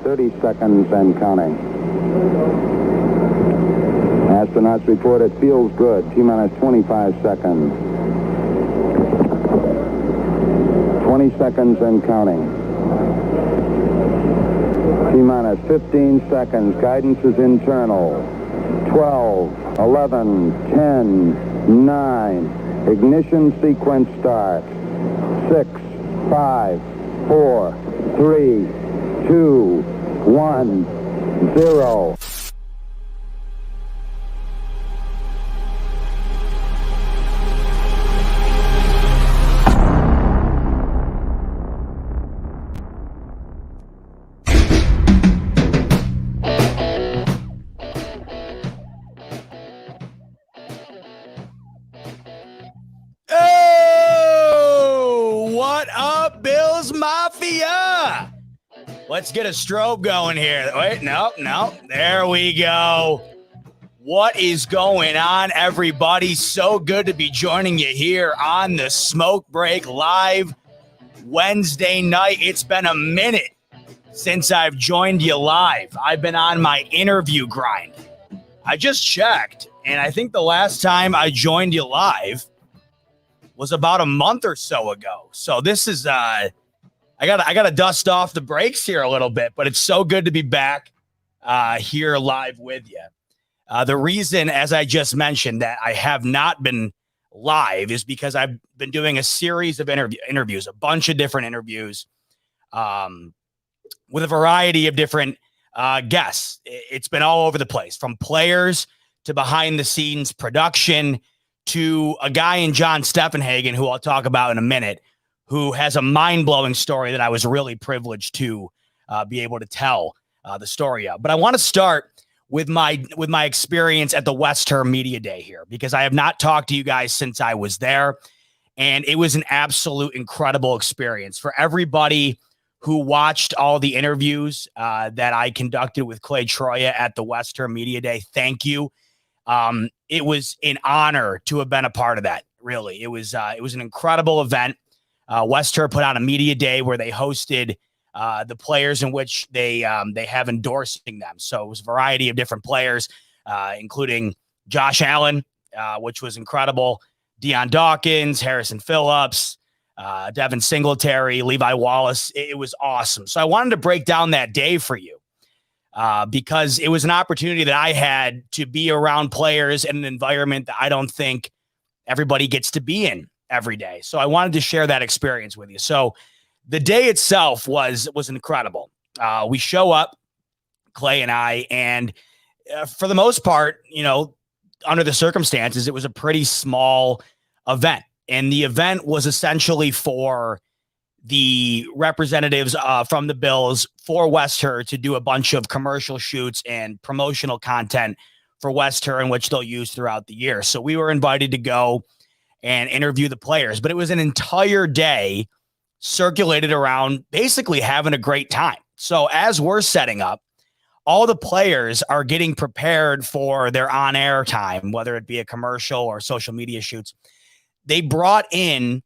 30 seconds and counting. Astronauts report it feels good. T-minus 25 seconds. 20 seconds and counting. T-minus 15 seconds. Guidance is internal. 12, 11, 10, 9. Ignition sequence starts. 6, 5, 4, 3, 2, 1, 0. Let's get a strobe going here. Wait, no. There we go. What is going on, everybody? So good to be joining you here on the Smoke Break Live Wednesday night. It's been a minute since I've joined you live. I've been on my interview grind. I just checked, and I think the last time I joined you live was about a month or so ago. So this is I got to dust off the brakes here a little bit, but it's so good to be back here live with you. The reason, as I just mentioned, that I have not been live is because I've been doing a series of interviews, a bunch of different interviews with a variety of different guests. It's been all over the place, from players to behind the scenes production to a guy in John Steffenhagen, who I'll talk about in a minute, who has a mind-blowing story that I was really privileged to be able to tell the story of. But I want to start with my experience at the West Herr Media Day here, because I have not talked to you guys since I was there, and it was an absolute incredible experience. For everybody who watched all the interviews that I conducted with Clay Troya at the West Herr Media Day, thank you. It was an honor to have been a part of that, really. It was an incredible event. West Herr put on a media day where they hosted the players in which they have endorsing them. So it was a variety of different players, including Josh Allen, which was incredible, Dion Dawkins, Harrison Phillips, Devin Singletary, Levi Wallace. It was awesome. So I wanted to break down that day for you because it was an opportunity that I had to be around players in an environment that I don't think everybody gets to be in every day. So I wanted to share that experience with you. So the day itself was incredible. We show up, Clay and I, and for the most part, under the circumstances, it was a pretty small event. And the event was essentially for the representatives from the Bills for West Herr to do a bunch of commercial shoots and promotional content for West Herr, in which they'll use throughout the year. So we were invited to go and interview the players, but it was an entire day circulated around basically having a great time. So as we're setting up, all the players are getting prepared for their on-air time, whether it be a commercial or social media shoots. They brought in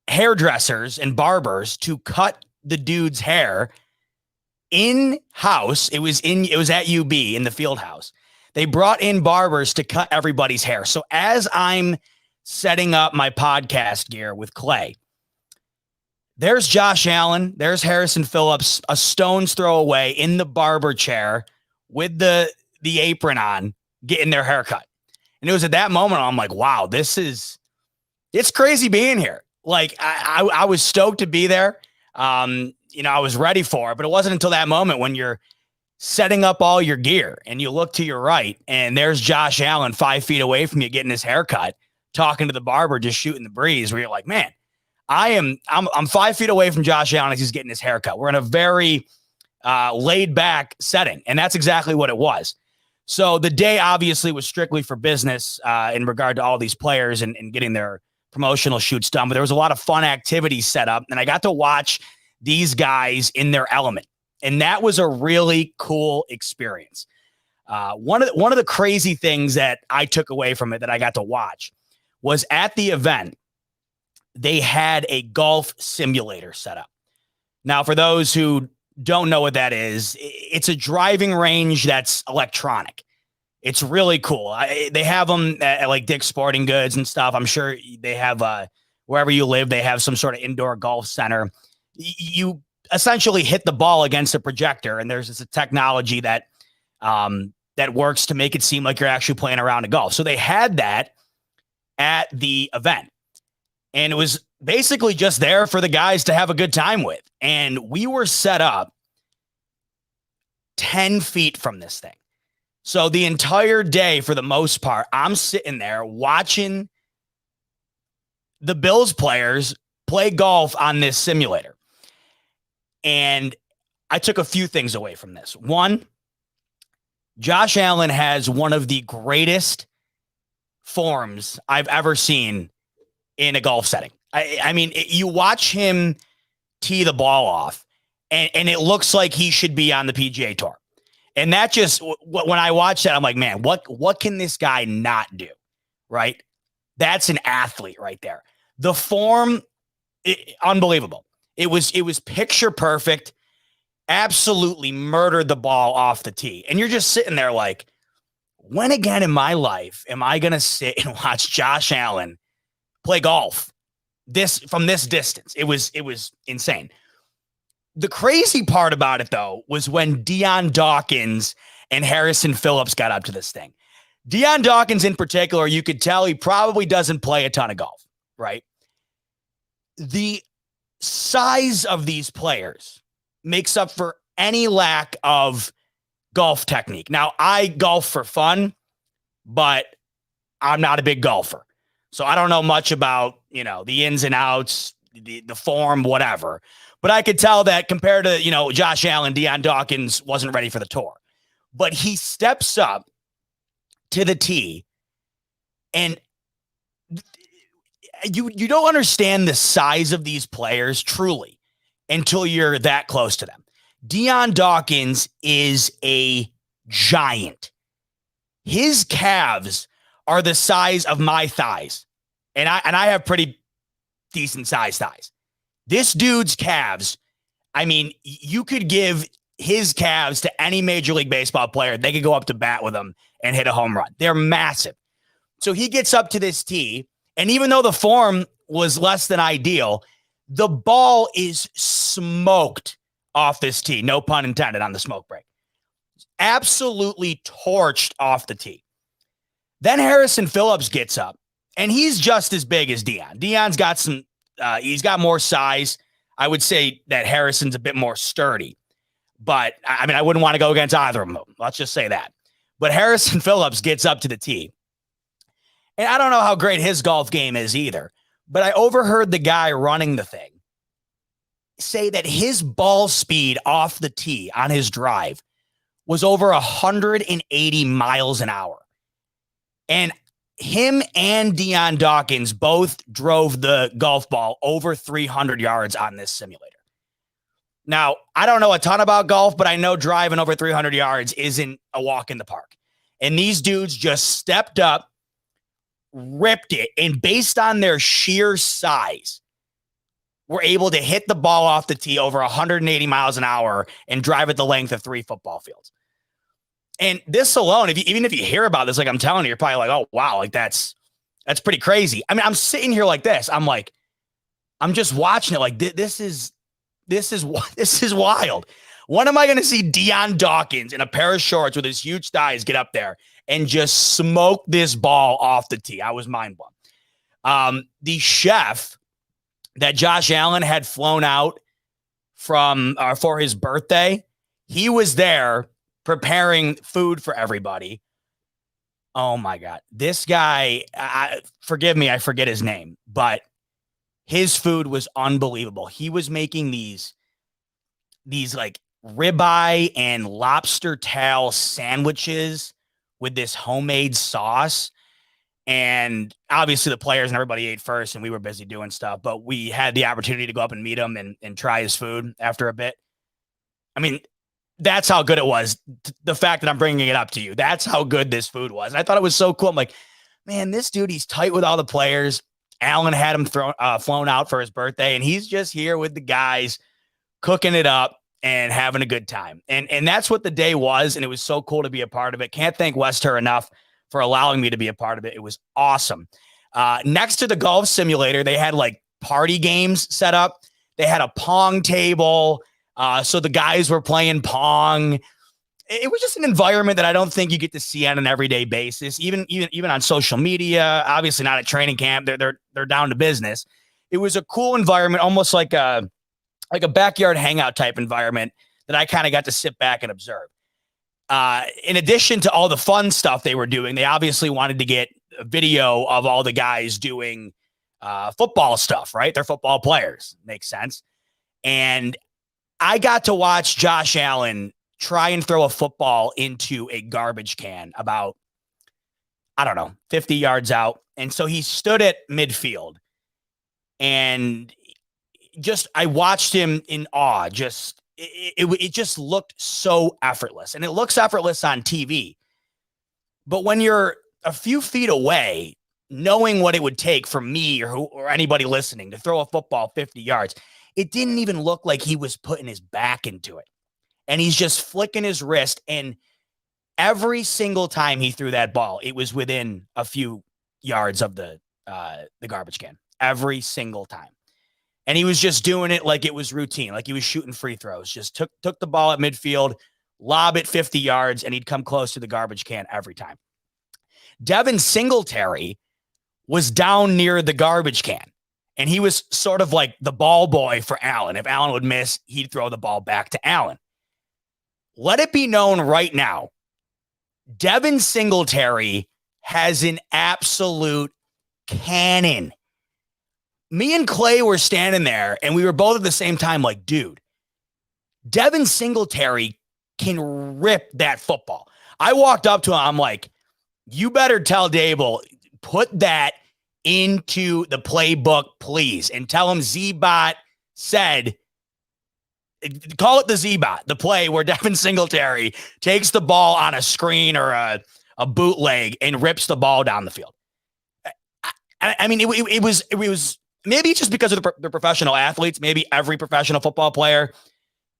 hairdressers and barbers to cut the dude's hair in-house. It was at UB in the field house. They brought in barbers to cut everybody's hair. So as I'm setting up my podcast gear with Clay, there's Josh Allen, there's Harrison Phillips, a stone's throw away in the barber chair with the apron on, getting their haircut. And it was at that moment I'm like, wow, it's crazy being here. Like I was stoked to be there. I was ready for it, but it wasn't until that moment when you're setting up all your gear and you look to your right and there's Josh Allen 5 feet away from you getting his haircut, talking to the barber, just shooting the breeze, where you're like, man, I'm 5 feet away from Josh Allen as he's getting his haircut. We're in a very laid back setting, and that's exactly what it was. So the day obviously was strictly for business in regard to all these players and getting their promotional shoots done, but there was a lot of fun activities set up, and I got to watch these guys in their element. And that was a really cool experience. One of the crazy things that I took away from it that I got to watch was at the event, they had a golf simulator set up. Now, for those who don't know what that is, it's a driving range that's electronic. It's really cool. They have them at like Dick's Sporting Goods and stuff. I'm sure they have wherever you live, they have some sort of indoor golf center. You essentially hit the ball against a projector, and there's this technology that that works to make it seem like you're actually playing around a golf. So they had that at the event, and it was basically just there for the guys to have a good time with. And we were set up 10 feet from this thing. So the entire day, for the most part, I'm sitting there watching the Bills players play golf on this simulator. And I took a few things away from this. One, Josh Allen has one of the greatest forms I've ever seen in a golf setting. I mean, you watch him tee the ball off, and it looks like he should be on the PGA Tour. And that just, when I watch that, I'm like, man, what can this guy not do? Right? That's an athlete right there. The form, unbelievable. It was picture perfect. Absolutely murdered the ball off the tee. And you're just sitting there like, when again in my life am I going to sit and watch Josh Allen play golf from this distance? It was insane. The crazy part about it, though, was when Dion Dawkins and Harrison Phillips got up to this thing. Dion Dawkins in particular, you could tell he probably doesn't play a ton of golf, right? The size of these players makes up for any lack of golf technique. Now, I golf for fun, but I'm not a big golfer. So I don't know much about, the ins and outs, the form, whatever. But I could tell that compared to, Josh Allen, Dion Dawkins wasn't ready for the tour. But he steps up to the tee, and you don't understand the size of these players truly until you're that close to them. Dion Dawkins is a giant. His calves are the size of my thighs. And I have pretty decent sized thighs. This dude's calves, I mean, you could give his calves to any Major League Baseball player. They could go up to bat with them and hit a home run. They're massive. So he gets up to this tee, and even though the form was less than ideal, the ball is smoked off this tee. No pun intended on the smoke break. Absolutely torched off the tee. Then Harrison Phillips gets up, and he's just as big as Dion. Dion's got he's got more size. I would say that Harrison's a bit more sturdy, but I mean, I wouldn't want to go against either of them. Let's just say that. But Harrison Phillips gets up to the tee, and I don't know how great his golf game is either, but I overheard the guy running the thing say that his ball speed off the tee on his drive was over 180 miles an hour. And him and Dion Dawkins both drove the golf ball over 300 yards on this simulator. Now, I don't know a ton about golf, but I know driving over 300 yards isn't a walk in the park. And these dudes just stepped up, ripped it, and based on their sheer size, were able to hit the ball off the tee over 180 miles an hour and drive it the length of 3 football fields. And this alone, even if you hear about this, like I'm telling you, you're probably like, oh, wow, like that's pretty crazy. I mean, I'm sitting here like this. I'm like, I'm just watching it like this is wild. When am I going to see Dion Dawkins in a pair of shorts with his huge thighs get up there and just smoke this ball off the tee? I was mind blown. The chef that Josh Allen had flown out from for his birthday, he was there preparing food for everybody. Oh my God. This guy, forgive me, I forget his name, but his food was unbelievable. He was making these like ribeye and lobster tail sandwiches with this homemade sauce. And obviously the players and everybody ate first, and we were busy doing stuff, but we had the opportunity to go up and meet him and try his food after a bit. I mean, that's how good it was. The fact that I'm bringing it up to you, that's how good this food was. And I thought it was so cool. I'm like, man, this dude, he's tight with all the players. Allen had him flown out for his birthday, and he's just here with the guys cooking it up. and having a good time. And that's what the day was. And it was so cool to be a part of it. Can't thank West Herr enough for allowing me to be a part of it. It was awesome. Next to the golf simulator, they had like party games set up. They had a Pong table. So the guys were playing Pong. It was just an environment that I don't think you get to see on an everyday basis, even on social media. Obviously not at training camp. They're down to business. It was a cool environment, almost like a backyard hangout type environment that I kind of got to sit back and observe. In addition to all the fun stuff they were doing, they obviously wanted to get a video of all the guys doing football stuff, right? They're football players. Makes sense. And I got to watch Josh Allen try and throw a football into a garbage can about, 50 yards out. And so he stood at midfield and I watched him in awe. It just looked so effortless, and it looks effortless on TV. But when you're a few feet away, knowing what it would take for me or anybody listening to throw a football 50 yards, it didn't even look like he was putting his back into it. And he's just flicking his wrist. And every single time he threw that ball, it was within a few yards of the garbage can. Every single time. And he was just doing it like it was routine, like he was shooting free throws. Just took the ball at midfield, lob it 50 yards, and he'd come close to the garbage can every time. Devin Singletary was down near the garbage can, and he was sort of like the ball boy for Allen. If Allen would miss, he'd throw the ball back to Allen. Let it be known right now, Devin Singletary has an absolute cannon. Me and Clay were standing there, and we were both at the same time like, dude, Devin Singletary can rip that football. I walked up to him. I'm like, you better tell Dable, put that into the playbook, please, and tell him Z-Bot said, call it the Z-Bot, the play where Devin Singletary takes the ball on a screen or a bootleg and rips the ball down the field. I mean, it was maybe just because of the professional athletes. Maybe every professional football player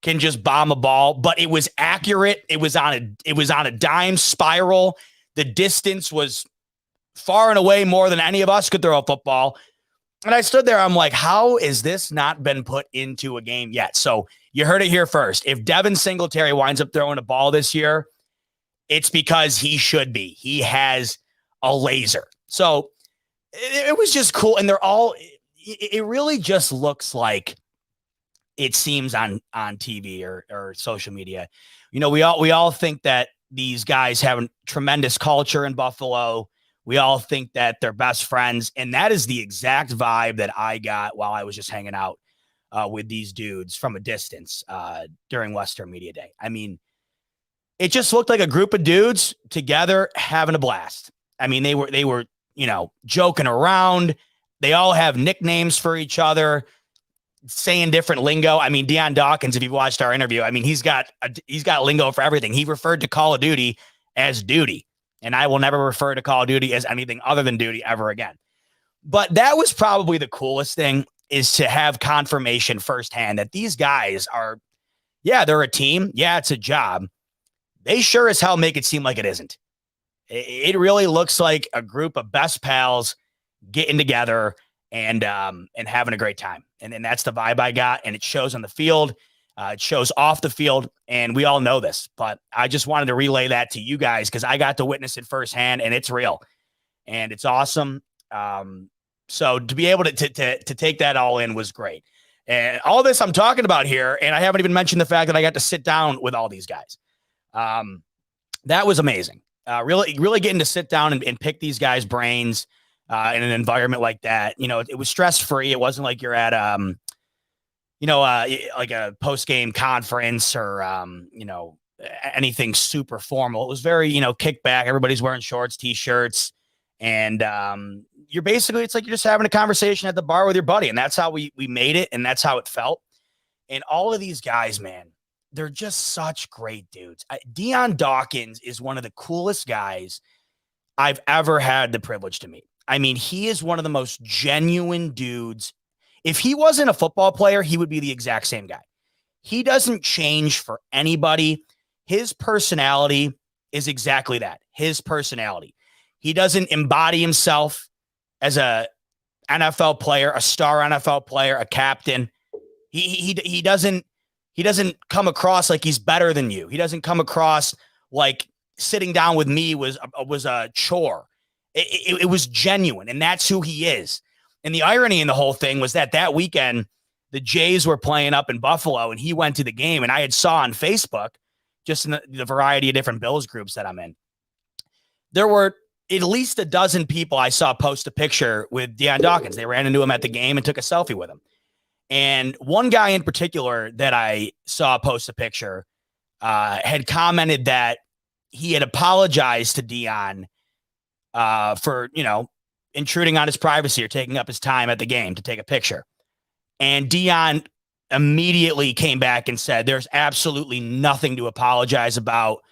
can just bomb a ball, but it was accurate. It was on a dime spiral. The distance was far and away more than any of us could throw a football. And I stood there. I'm like, how is this not been put into a game yet? So you heard it here first. If Devin Singletary winds up throwing a ball this year, it's because he should be. He has a laser. So it was just cool. And it really just looks like it seems on TV or social media. You know, we all think that these guys have a tremendous culture in Buffalo. We all think that they're best friends. And that is the exact vibe that I got while I was just hanging out with these dudes from a distance during West Herr Media Day. I mean, it just looked like a group of dudes together having a blast. I mean, they were, joking around. They all have nicknames for each other, saying different lingo. I mean, Dion Dawkins, if you've watched our interview, I mean, he's got lingo for everything. He referred to Call of Duty as duty, and I will never refer to Call of Duty as anything other than duty ever again. But that was probably the coolest thing, is to have confirmation firsthand that these guys are, they're a team. Yeah, it's a job. They sure as hell make it seem like it isn't. It really looks like a group of best pals getting together and having a great time. And that's the vibe I got. And it shows on the field. It shows off the field. And we all know this. But I just wanted to relay that to you guys because I got to witness it firsthand, and it's real. And it's awesome. So to be able to take that all in was great. And all this I'm talking about here, and I haven't even mentioned the fact that I got to sit down with all these guys. That was amazing. Really getting to sit down and pick these guys' brains in an environment like that. It was stress-free. It wasn't like you're at, like a post-game conference or, anything super formal. It was very, kick back. Everybody's wearing shorts, T-shirts. And you're basically, it's like you're just having a conversation at the bar with your buddy. And that's how we made it. And that's how it felt. And all of these guys, man, they're just such great dudes. Dion Dawkins is one of the coolest guys I've ever had the privilege to meet. I mean, he is one of the most genuine dudes. If he wasn't a football player, he would be the exact same guy. He doesn't change for anybody. His personality is exactly that. His personality. He doesn't embody himself as a NFL player, a star NFL player, a captain. He doesn't come across like he's better than you. He doesn't come across like sitting down with me was a chore. It was genuine, and that's who he is. And the irony in the whole thing was that weekend, the Jays were playing up in Buffalo, and he went to the game, and I had saw on Facebook, just in the variety of different Bills groups that I'm in, there were at least a dozen people I saw post a picture with Dion Dawkins. They ran into him at the game and took a selfie with him. And one guy in particular that I saw post a picture had commented that he had apologized to Dion for, intruding on his privacy or taking up his time at the game to take a picture. And Dion immediately came back and said, there's absolutely nothing to apologize about.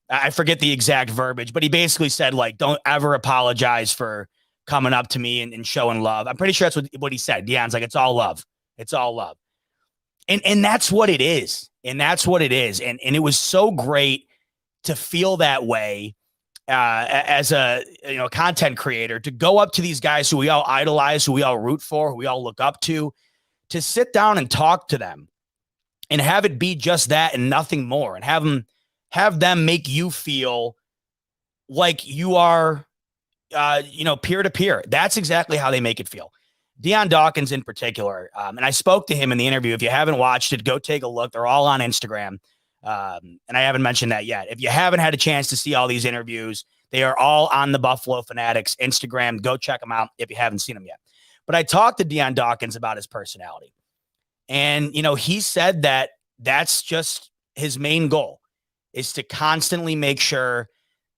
I forget the exact verbiage, but he basically said, like, don't ever apologize for coming up to me and showing love. I'm pretty sure that's what he said. Dion's like, it's all love. It's all love. And that's what it is. And that's what it is. And it was so great to feel that way as a content creator, to go up to these guys who we all idolize, who we all root for, who we all look up to sit down and talk to them and have it be just that and nothing more, and have them make you feel like you are, peer to peer. That's exactly how they make it feel. Dion Dawkins in particular. And I spoke to him in the interview. If you haven't watched it, go take a look. They're all on Instagram. And I haven't mentioned that yet. If you haven't had a chance to see all these interviews, they are all on the Buffalo Fanatics Instagram. Go check them out if you haven't seen them yet. But I talked to Dion Dawkins about his personality. And, he said that that's just his main goal, is to constantly make sure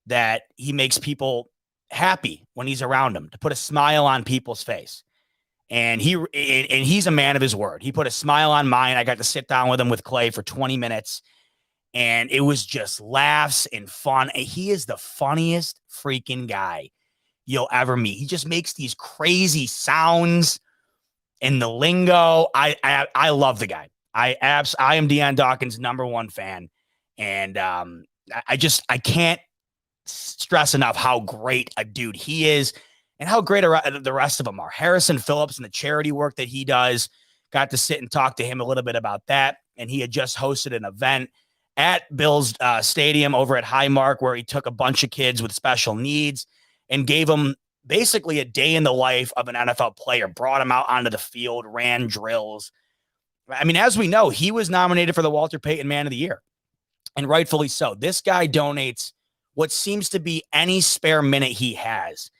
that he makes people happy when he's around them, to put a smile on people's face. And he's a man of his word. He put a smile on mine. I got to sit down with him with Clay for 20 minutes. And it was just laughs and fun. And he is the funniest freaking guy you'll ever meet. He just makes these crazy sounds and the lingo. I love the guy. I am Dion Dawkins' #1 fan. And I can't stress enough how great a dude he is and how great the rest of them are. Harrison Phillips and the charity work that he does, got to sit and talk to him a little bit about that. And he had just hosted an event at Bills Stadium over at Highmark, where he took a bunch of kids with special needs and gave them basically a day in the life of an NFL player, brought them out onto the field, ran drills. I mean, as we know, he was nominated for the Walter Payton Man of the Year, and rightfully so. This guy donates what seems to be any spare minute he has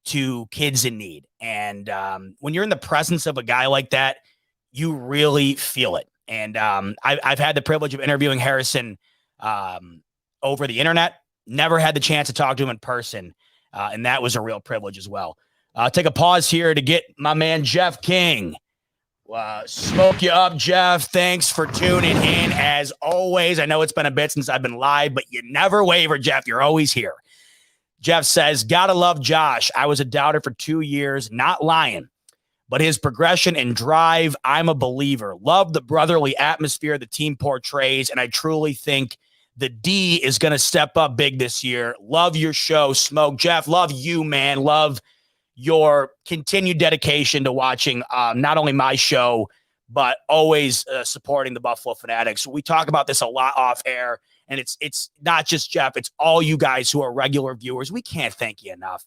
to kids in need. And when you're in the presence of a guy like that, you really feel it. And I've had the privilege of interviewing Harrison over the internet, never had the chance to talk to him in person. And that was a real privilege as well. Take a pause here to get my man, Jeff King. Smoke you up, Jeff. Thanks for tuning in. As always, I know it's been a bit since I've been live, but you never waver, Jeff. You're always here. Jeff says, gotta love Josh. I was a doubter for 2 years, not lying, but his progression and drive, I'm a believer. Love the brotherly atmosphere the team portrays, and I truly think the D is going to step up big this year. Love your show, Smoke. Jeff, love you, man. Love your continued dedication to watching not only my show, but always supporting the Buffalo Fanatics. We talk about this a lot off air, and it's not just Jeff. It's all you guys who are regular viewers. We can't thank you enough.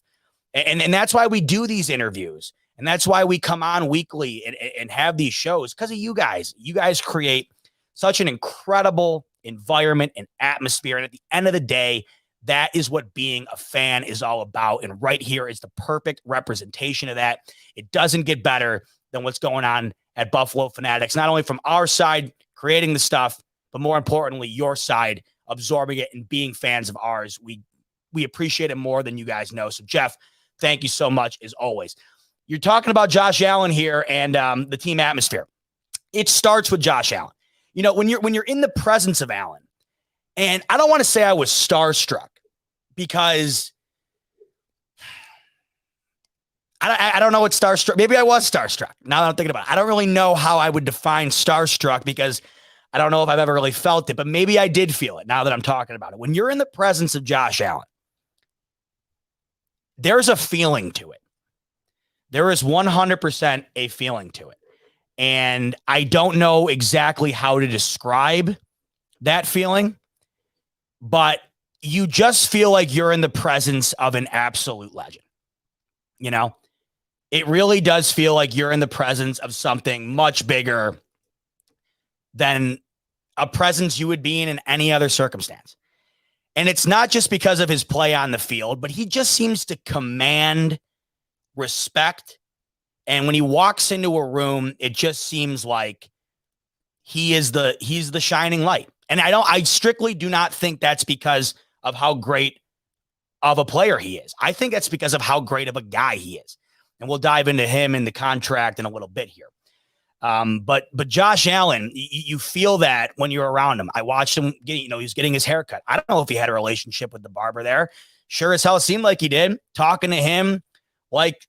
And that's why we do these interviews. And that's why we come on weekly and have these shows, because of you guys. You guys create such an incredible environment and atmosphere. And at the end of the day, that is what being a fan is all about. And right here is the perfect representation of that. It doesn't get better than what's going on at Buffalo Fanatics, not only from our side creating the stuff, but more importantly, your side absorbing it and being fans of ours. We appreciate it more than you guys know. So Jeff, thank you so much as always. You're talking about Josh Allen here and the team atmosphere. It starts with Josh Allen. You know, when you're in the presence of Allen, and I don't want to say I was starstruck, because I don't know what starstruck. Maybe I was starstruck. Now that I'm thinking about it, I don't really know how I would define starstruck, because I don't know if I've ever really felt it, but maybe I did feel it now that I'm talking about it. When you're in the presence of Josh Allen, there's a feeling to it. There is 100% a feeling to it. And I don't know exactly how to describe that feeling, but you just feel like you're in the presence of an absolute legend. You know, it really does feel like you're in the presence of something much bigger than a presence you would be in any other circumstance. And it's not just because of his play on the field, but he just seems to command respect. And when he walks into a room, it just seems like he's the shining light. And I strictly do not think that's because of how great of a player he is. I think that's because of how great of a guy he is. And we'll dive into him and the contract in a little bit here. But Josh Allen, you feel that when you're around him. I watched him he was getting his haircut. I don't know if he had a relationship with the barber there. Sure as hell seemed like he did. Talking to him like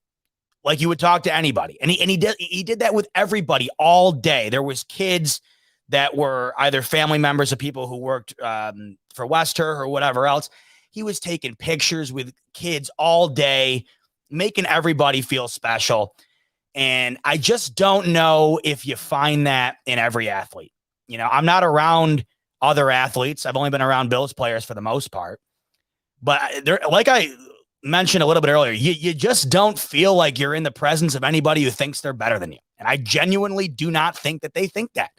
you would talk to anybody. And he did that with everybody all day. There was kids that were either family members of people who worked for West Herr or whatever else. He was taking pictures with kids all day, making everybody feel special. And I just don't know if you find that in every athlete. You know, I'm not around other athletes. I've only been around Bills players for the most part. But there, like I mentioned a little bit earlier, you just don't feel like you're in the presence of anybody who thinks they're better than you. And I genuinely do not think that they think that.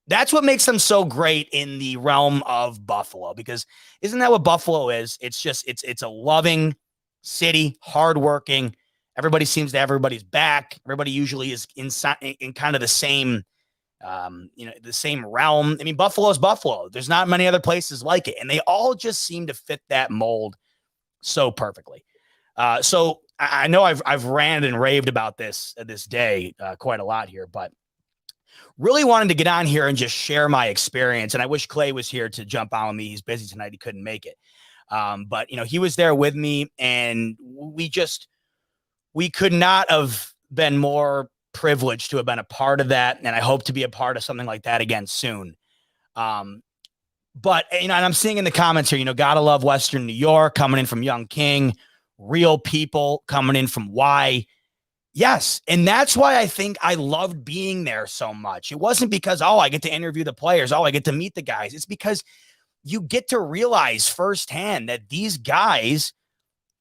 That's what makes them so great in the realm of Buffalo, because isn't that what Buffalo is? It's just, it's a loving city, hardworking. Everybody seems to have everybody's back. Everybody usually is in kind of the same, the same realm. I mean, Buffalo's Buffalo. There's not many other places like it. And they all just seem to fit that mold so perfectly. So I know I've ranted and raved about this day quite a lot here, but really wanted to get on here and just share my experience. And I wish Clay was here to jump on with me. He's busy tonight. He couldn't make it. But he was there with me, and we could not have been more privileged to have been a part of that. And I hope to be a part of something like that again soon. But, and I'm seeing in the comments here, gotta love Western New York, coming in from Young King, real people coming in from Y. Yes. And that's why I think I loved being there so much. It wasn't because, I get to interview the players. I get to meet the guys. It's because you get to realize firsthand that these guys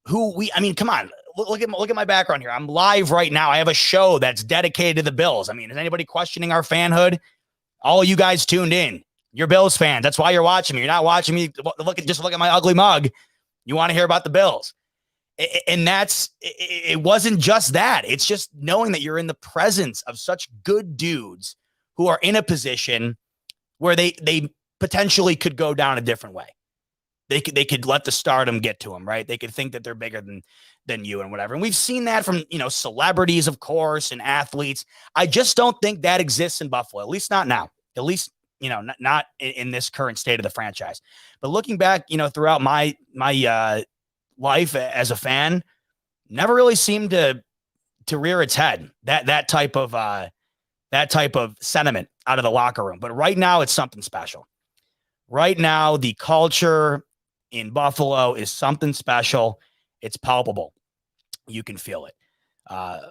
come on, look at my background here. I'm live right now. I have a show that's dedicated to the Bills. Is anybody questioning our fanhood? All you guys tuned in. You're Bills fans. That's why you're watching me. You're not watching me. Just look at my ugly mug. You want to hear about the Bills. And it wasn't just that. It's just knowing that you're in the presence of such good dudes who are in a position where they potentially could go down a different way. They could let the stardom get to them, right? They could think that they're bigger than you and whatever. And we've seen that from, celebrities, of course, and athletes. I just don't think that exists in Buffalo, at least not now, at least, not in this current state of the franchise. But looking back, throughout my life as a fan, never really seemed to rear its head, that type of sentiment out of the locker room. But right now it's something special. Right now, the culture in Buffalo is something special. It's palpable. You can feel it.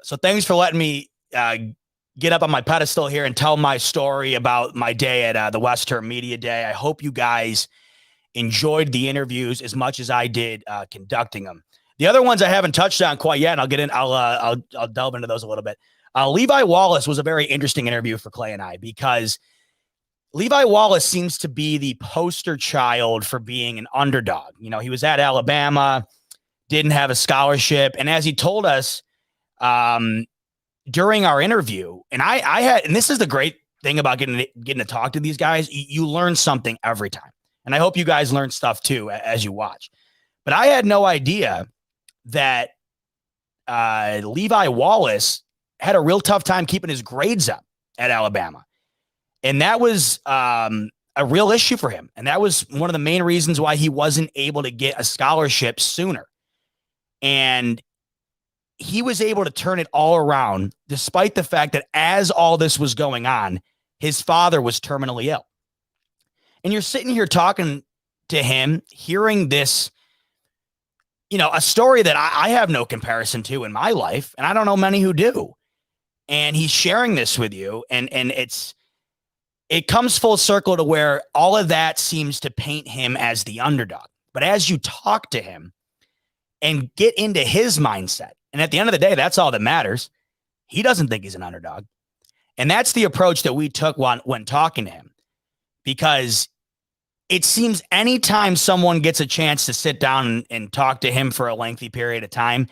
So thanks for letting me get up on my pedestal here and tell my story about my day at the West Herr Media Day. I hope you guys enjoyed the interviews as much as I did conducting them. The other ones I haven't touched on quite yet, and I'll get in. I'll delve into those a little bit. Levi Wallace was a very interesting interview for Clay and I, because Levi Wallace seems to be the poster child for being an underdog. He was at Alabama, didn't have a scholarship. And as he told us during our interview, and this is the great thing about getting to talk to these guys, you learn something every time. And I hope you guys learn stuff too as you watch. But I had no idea that Levi Wallace had a real tough time keeping his grades up at Alabama. And that was a real issue for him. And that was one of the main reasons why he wasn't able to get a scholarship sooner. And he was able to turn it all around, despite the fact that as all this was going on, his father was terminally ill. And you're sitting here talking to him, hearing this, a story that I have no comparison to in my life, and I don't know many who do. And he's sharing this with you, and it comes full circle to where all of that seems to paint him as the underdog. But as you talk to him and get into his mindset, and at the end of the day, that's all that matters. He doesn't think he's an underdog. And that's the approach that we took when talking to him, because it seems anytime someone gets a chance to sit down and talk to him for a lengthy period of time,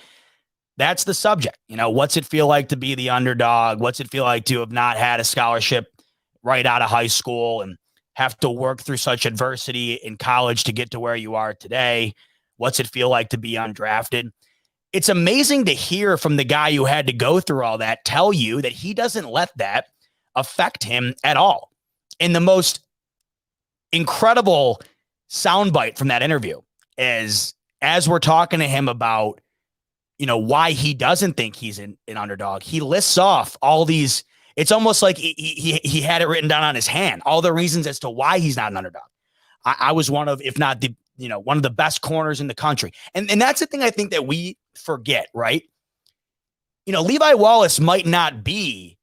that's the subject. What's it feel like to be the underdog? What's it feel like to have not had a scholarship right out of high school and have to work through such adversity in college to get to where you are today? What's it feel like to be undrafted? It's amazing to hear from the guy who had to go through all that tell you that he doesn't let that affect him at all. And the most incredible soundbite from that interview is, as we're talking to him about, why he doesn't think he's an underdog, he lists off all these. It's almost like he had it written down on his hand, all the reasons as to why he's not an underdog. I was one of, if not the, one of the best corners in the country. And that's the thing I think that we forget, right? Levi Wallace might not be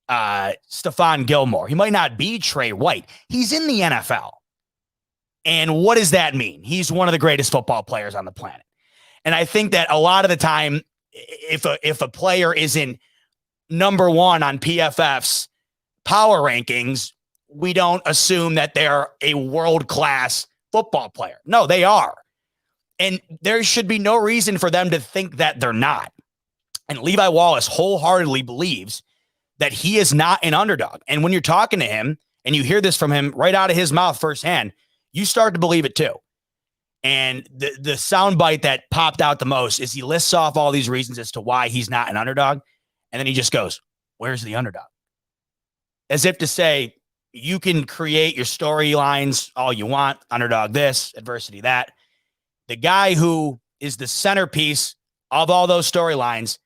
Stephon Gilmore. He might not be Trey White. He's in the NFL. And what does that mean? He's one of the greatest football players on the planet. And I think that a lot of the time, if a player isn't number one on PFF's power rankings, we don't assume that they're a world-class football player. No, they are. And there should be no reason for them to think that they're not. And Levi Wallace wholeheartedly believes that he is not an underdog. And when you're talking to him and you hear this from him right out of his mouth firsthand, you start to believe it too. And the soundbite that popped out the most is he lists off all these reasons as to why he's not an underdog. And then he just goes, where's the underdog? As if to say, you can create your storylines all you want, underdog this, adversity that. The guy who is the centerpiece of all those storylines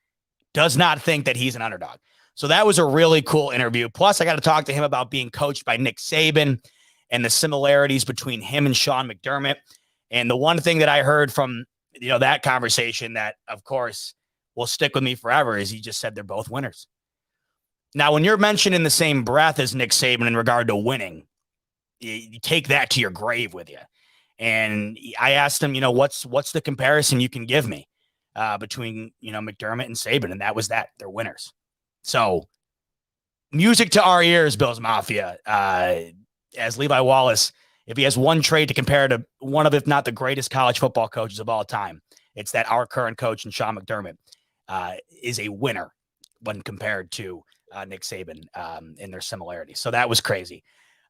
does not think that he's an underdog. So that was a really cool interview. Plus, I got to talk to him about being coached by Nick Saban and the similarities between him and Sean McDermott. And the one thing that I heard from, that conversation that, of course, will stick with me forever is he just said they're both winners. Now, when you're mentioned in the same breath as Nick Saban in regard to winning, you take that to your grave with you. And I asked him, what's the comparison you can give me between, McDermott and Saban? And that was that. They're winners. So music to our ears, Bills Mafia, as Levi Wallace, if he has one trait to compare to one of, if not the greatest college football coaches of all time, it's that our current coach and Sean McDermott is a winner when compared to Nick Saban in their similarities. So that was crazy.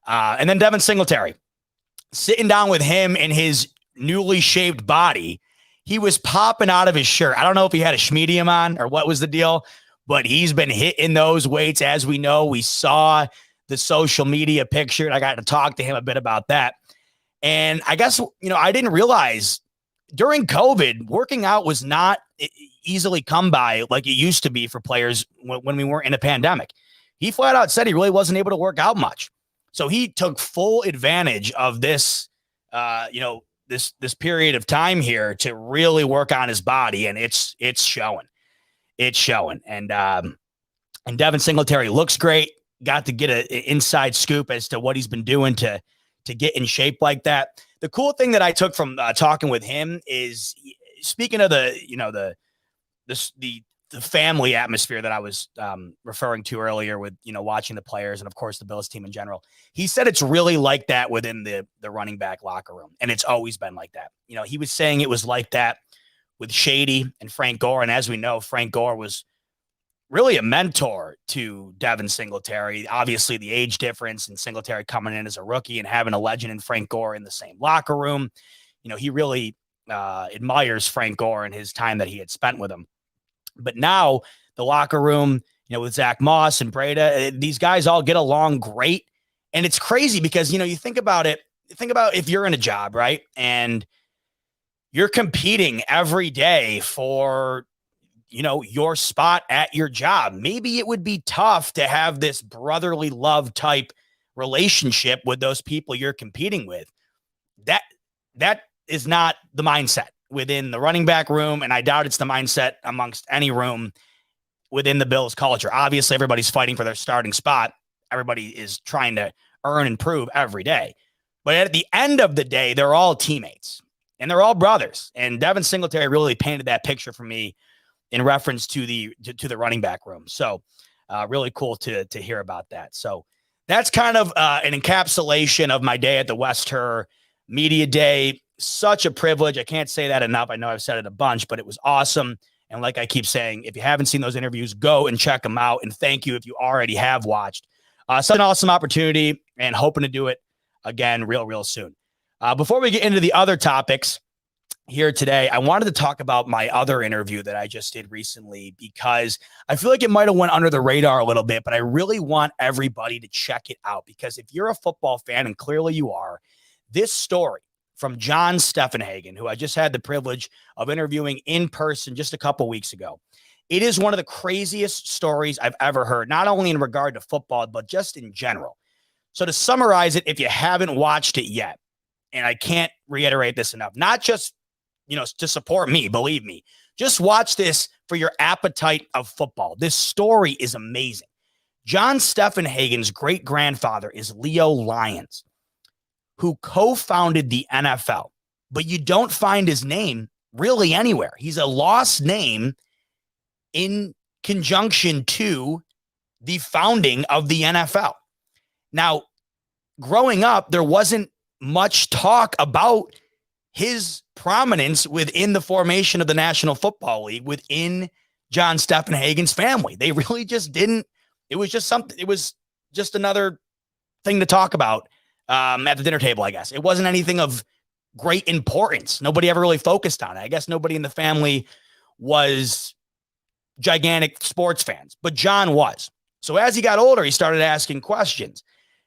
And then Devin Singletary, sitting down with him in his newly shaved body, he was popping out of his shirt. I don't know if he had a schmedium on or what was the deal, but he's been hitting those weights. As we know, we saw the social media picture. I got to talk to him a bit about that. And I guess, I didn't realize during COVID, working out was not easily come by like it used to be for players when we weren't in a pandemic. He flat out said he really wasn't able to work out much. So he took full advantage of this, this period of time here to really work on his body. And it's showing. It's showing. And Devin Singletary looks great. Got to get an inside scoop as to what he's been doing to get in shape like that. The cool thing that I took from talking with him is, speaking of the family atmosphere that I was referring to earlier with, watching the players and of course the Bills team in general. He said it's really like that within the running back locker room. And it's always been like that. He was saying it was like that with Shady and Frank Gore. And as we know, Frank Gore was really a mentor to Devin Singletary. Obviously the age difference and Singletary coming in as a rookie and having a legend in Frank Gore in the same locker room. He really admires Frank Gore and his time that he had spent with him. But now the locker room, with Zach Moss and Breda, these guys all get along great. And it's crazy because, you think about it, if you're in a job, right? And you're competing every day for, your spot at your job. Maybe it would be tough to have this brotherly love type relationship with those people you're competing with. That is not the mindset within the running back room, and I doubt it's the mindset amongst any room within the Bills culture. Obviously, everybody's fighting for their starting spot. Everybody is trying to earn and prove every day. But at the end of the day, they're all teammates and they're all brothers. And Devin Singletary really painted that picture for me in reference to the running back room. So really cool to hear about that. So that's kind of an encapsulation of my day at the West Herr Media Day. Such a privilege. I can't say that enough. I know I've said it a bunch, but it was awesome. And like I keep saying, if you haven't seen those interviews, go and check them out. And thank you if you already have watched. Such an awesome opportunity, and hoping to do it again real soon. Before we get into the other topics here today, I wanted to talk about my other interview that I just did recently, because I feel like it might have went under the radar a little bit, but I really want everybody to check it out, because if you're a football fan, and clearly you are, this story from John Steffenhagen, who I just had the privilege of interviewing in person just a couple weeks ago. It is one of the craziest stories I've ever heard, not only in regard to football, but just in general. So to summarize it, if you haven't watched it yet, and I can't reiterate this enough, not just, to support me, believe me, just watch this for your appetite of football. This story is amazing. John Steffenhagen's great-grandfather is Leo Lyons, who co-founded the NFL, but you don't find his name really anywhere. He's a lost name in conjunction to the founding of the NFL. Now, growing up, there wasn't much talk about his prominence within the formation of the National Football League within John Steffenhagen's family. They really just didn't. It was just something. It was just another thing to talk about at the dinner table, I guess. It wasn't anything of great importance. Nobody ever really focused on it. I guess nobody in the family was gigantic sports fans, but John was. So as he got older, he started asking questions,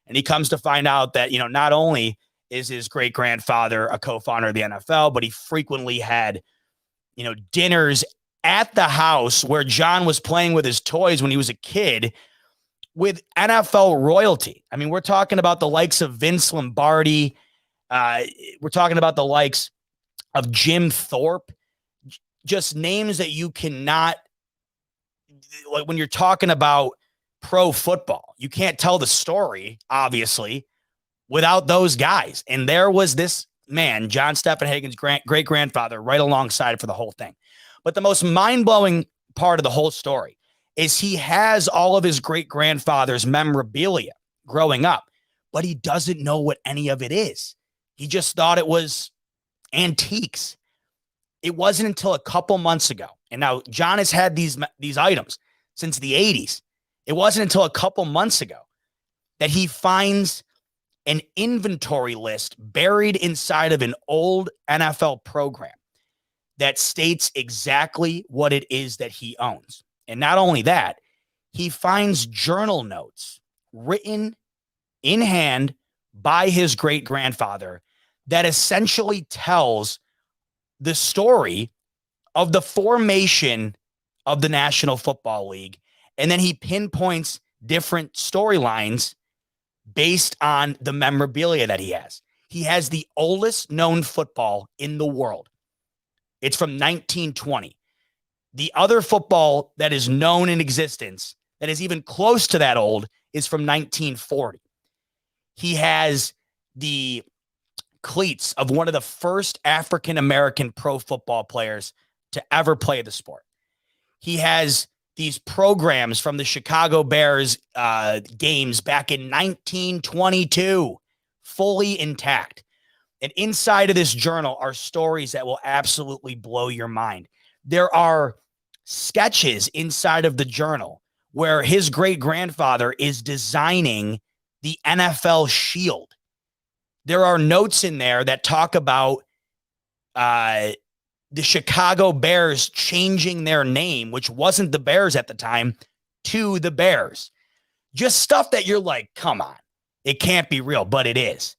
and he comes to find out that, not only is his great-grandfather a co-founder of the NFL, but he frequently had, dinners at the house where John was playing with his toys when he was a kid with NFL royalty. I mean, we're talking about the likes of Vince Lombardi. We're talking about the likes of Jim Thorpe, just names that you cannot, like when you're talking about pro football, you can't tell the story, obviously, without those guys. And there was this man, John Steffenhagen's great-grandfather, right alongside for the whole thing. But the most mind-blowing part of the whole story is he has all of his great-grandfather's memorabilia growing up, but he doesn't know what any of it is. He just thought it was antiques. It wasn't until a couple months ago, and now John has had these items since the 80s. It wasn't until a couple months ago that he finds an inventory list buried inside of an old NFL program that states exactly what it is that he owns. And not only that, he finds journal notes written in hand by his great-grandfather that essentially tells the story of the formation of the National Football League. And then he pinpoints different storylines based on the memorabilia that he has. He has the oldest known football in the world. It's from 1920. The other football that is known in existence that is even close to that old is from 1940. He has the cleats of one of the first African-American pro football players to ever play the sport. He has these programs from the Chicago Bears games back in 1922, fully intact. And inside of this journal are stories that will absolutely blow your mind. There are sketches inside of the journal where his great-grandfather is designing the NFL shield. There are notes in there that talk about the Chicago Bears changing their name, which wasn't the Bears at the time, to the Bears. Just stuff that you're like, come on, it can't be real, but it is.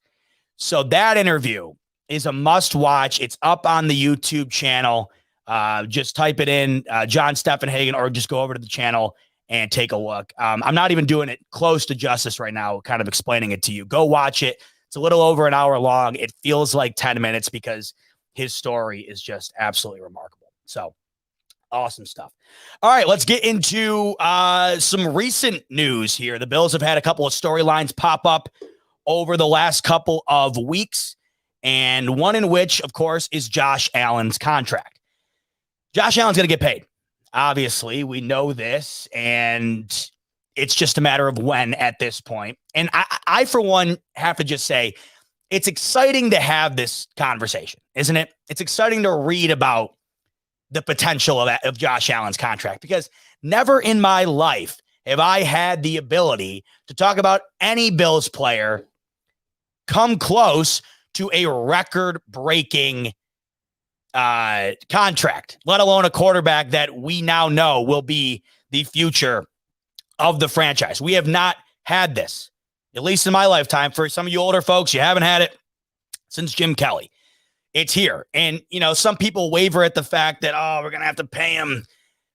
So that interview is a must watch. It's up on the YouTube channel. Just type it in, John Steffenhagen, or just go over to the channel and take a look. I'm not even doing it close to justice right now, kind of explaining it to you. Go watch it. It's a little over an hour long. It feels like 10 minutes because his story is just absolutely remarkable. So awesome stuff. All right, let's get into some recent news here. The Bills have had a couple of storylines pop up over the last couple of weeks, and one in which, of course, is Josh Allen's contract. Josh Allen's going to get paid. Obviously, we know this, and it's just a matter of when at this point. And I, for one, have to just say, it's exciting to have this conversation, isn't it? It's exciting to read about the potential of Josh Allen's contract, because never in my life have I had the ability to talk about any Bills player come close to a record-breaking contract, let alone a quarterback that we now know will be the future of the franchise. We have not had this, at least in my lifetime. For some of you older folks, you haven't had it since Jim Kelly. It's here. And, you know, some people waver at the fact that, oh, we're going to have to pay him.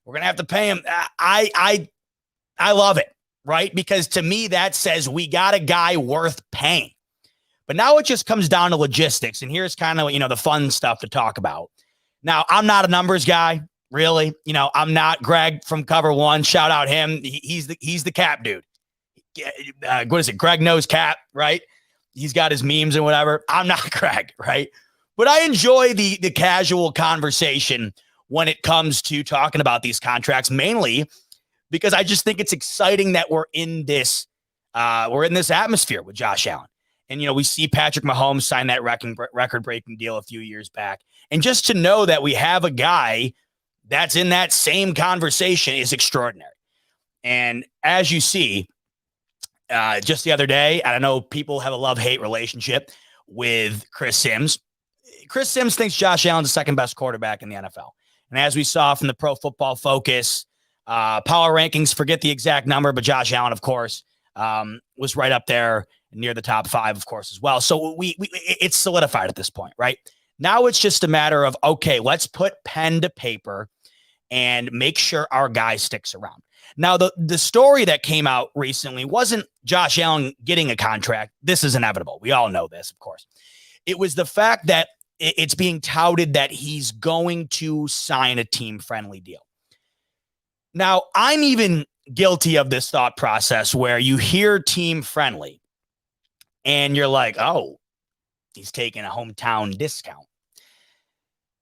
We're going to have to pay him. I love it, right? Because to me, that says we got a guy worth paying. But now it just comes down to logistics. And here's kind of, you know, the fun stuff to talk about. Now, I'm not a numbers guy, really. You know, I'm not Greg from Cover One. Shout out him. He's the cap dude. What is it? Greg knows cap, right? He's got his memes and whatever. I'm not Greg, right? But I enjoy the casual conversation when it comes to talking about these contracts, mainly because I just think it's exciting that we're in this atmosphere with Josh Allen. And, you know, we see Patrick Mahomes sign that record-breaking deal a few years back. And just to know that we have a guy that's in that same conversation is extraordinary. And as you see, just the other day, I don't know, people have a love-hate relationship with Chris Sims. Chris Sims thinks Josh Allen's the second best quarterback in the NFL. And as we saw from the Pro Football Focus power rankings, forget the exact number, but Josh Allen, of course, was right up there near the top 5, of course, as well. So it's solidified at this point, right? Now it's just a matter of, okay, let's put pen to paper and make sure our guy sticks around. Now, the story that came out recently wasn't Josh Allen getting a contract. This is inevitable. We all know this, of course. It was the fact that it's being touted that he's going to sign a team-friendly deal. Now, I'm even guilty of this thought process where you hear team-friendly and you're like, oh, he's taking a hometown discount.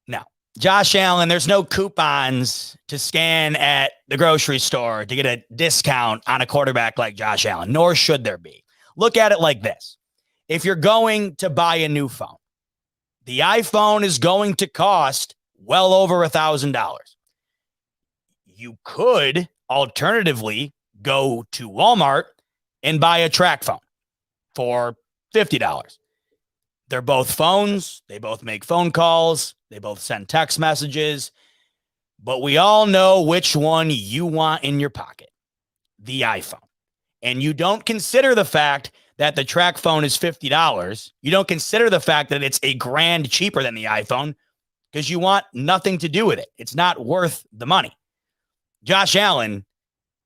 No. Josh Allen, there's no coupons to scan at the grocery store to get a discount on a quarterback like Josh Allen, nor should there be. Look at it like this. If you're going to buy a new phone, the iPhone is going to cost well over $1,000. You could alternatively go to Walmart and buy a track phone for $50. They're both phones. They both make phone calls. They both send text messages. But we all know which one you want in your pocket, the iPhone. And you don't consider the fact that the track phone is $50. You don't consider the fact that it's $1,000 cheaper than the iPhone because you want nothing to do with it. It's not worth the money. Josh Allen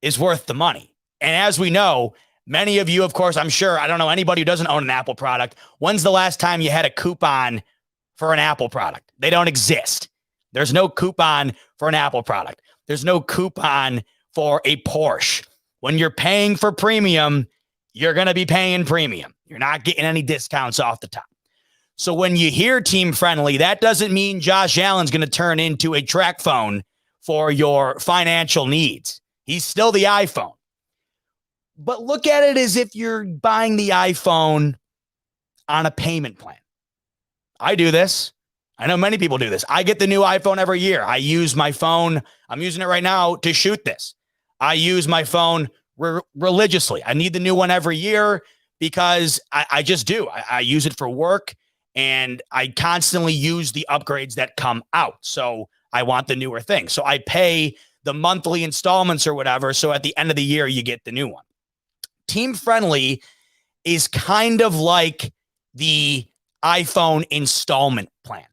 is worth the money. And as we know, many of you, of course, I'm sure, I don't know anybody who doesn't own an Apple product. When's the last time you had a coupon for an Apple product? They don't exist. There's no coupon for an Apple product. There's no coupon for a Porsche. When you're paying for premium, you're going to be paying premium. You're not getting any discounts off the top. So when you hear team friendly, that doesn't mean Josh Allen's going to turn into a track phone for your financial needs. He's still the iPhone. But look at it as if you're buying the iPhone on a payment plan. I do this. I know many people do this. I get the new iPhone every year. I use my phone. I'm using it right now to shoot this. I use my phone religiously. I need the new one every year because I just do. I use it for work and I constantly use the upgrades that come out. So I want the newer thing. So I pay the monthly installments or whatever. So at the end of the year, you get the new one. Team friendly is kind of like the iPhone installment plan.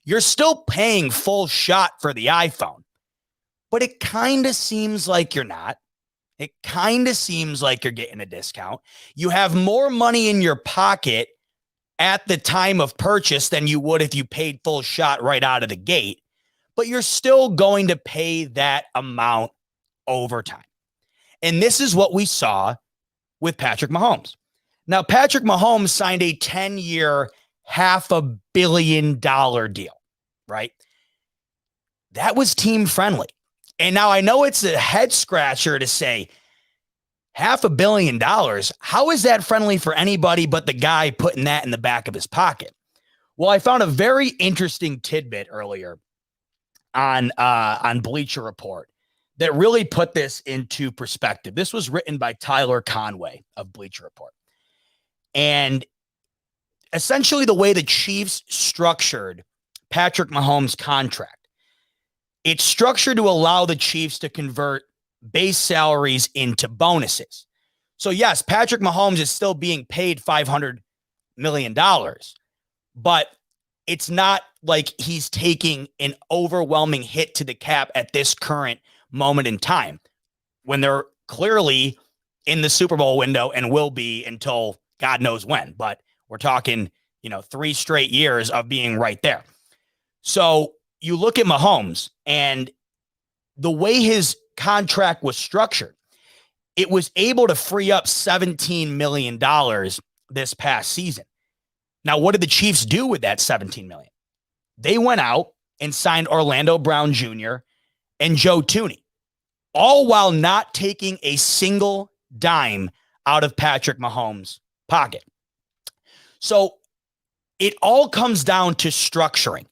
you're still paying full shot for the iPhone, but it kind of seems like you're not. It kind of seems like you're getting a discount. You have more money in your pocket at the time of purchase than you would if you paid full shot right out of the gate, but you're still going to pay that amount over time. And this is what we saw with Patrick Mahomes. Now, Patrick Mahomes signed a 10-year, $500 million deal, right? That was team friendly. And now I know it's a head scratcher to say $500 million. How is that friendly for anybody but the guy putting that in the back of his pocket? Well, I found a very interesting tidbit earlier on Bleacher Report that really put this into perspective. This was written by Tyler Conway of Bleacher Report. And essentially the way the Chiefs structured Patrick Mahomes' contract, it's structured to allow the Chiefs to convert base salaries into bonuses. So yes, Patrick Mahomes is still being paid $500 million, but it's not like he's taking an overwhelming hit to the cap at this current moment in time when they're clearly in the Super Bowl window and will be until God knows when. But we're talking, 3 straight years of being right there. So you look at Mahomes and the way his contract was structured, it was able to free up $17 million this past season. Now, what did the Chiefs do with that $17 million? They went out and signed Orlando Brown Jr. and Joe Thuney, all while not taking a single dime out of Patrick Mahomes' pocket. So it all comes down to structuring.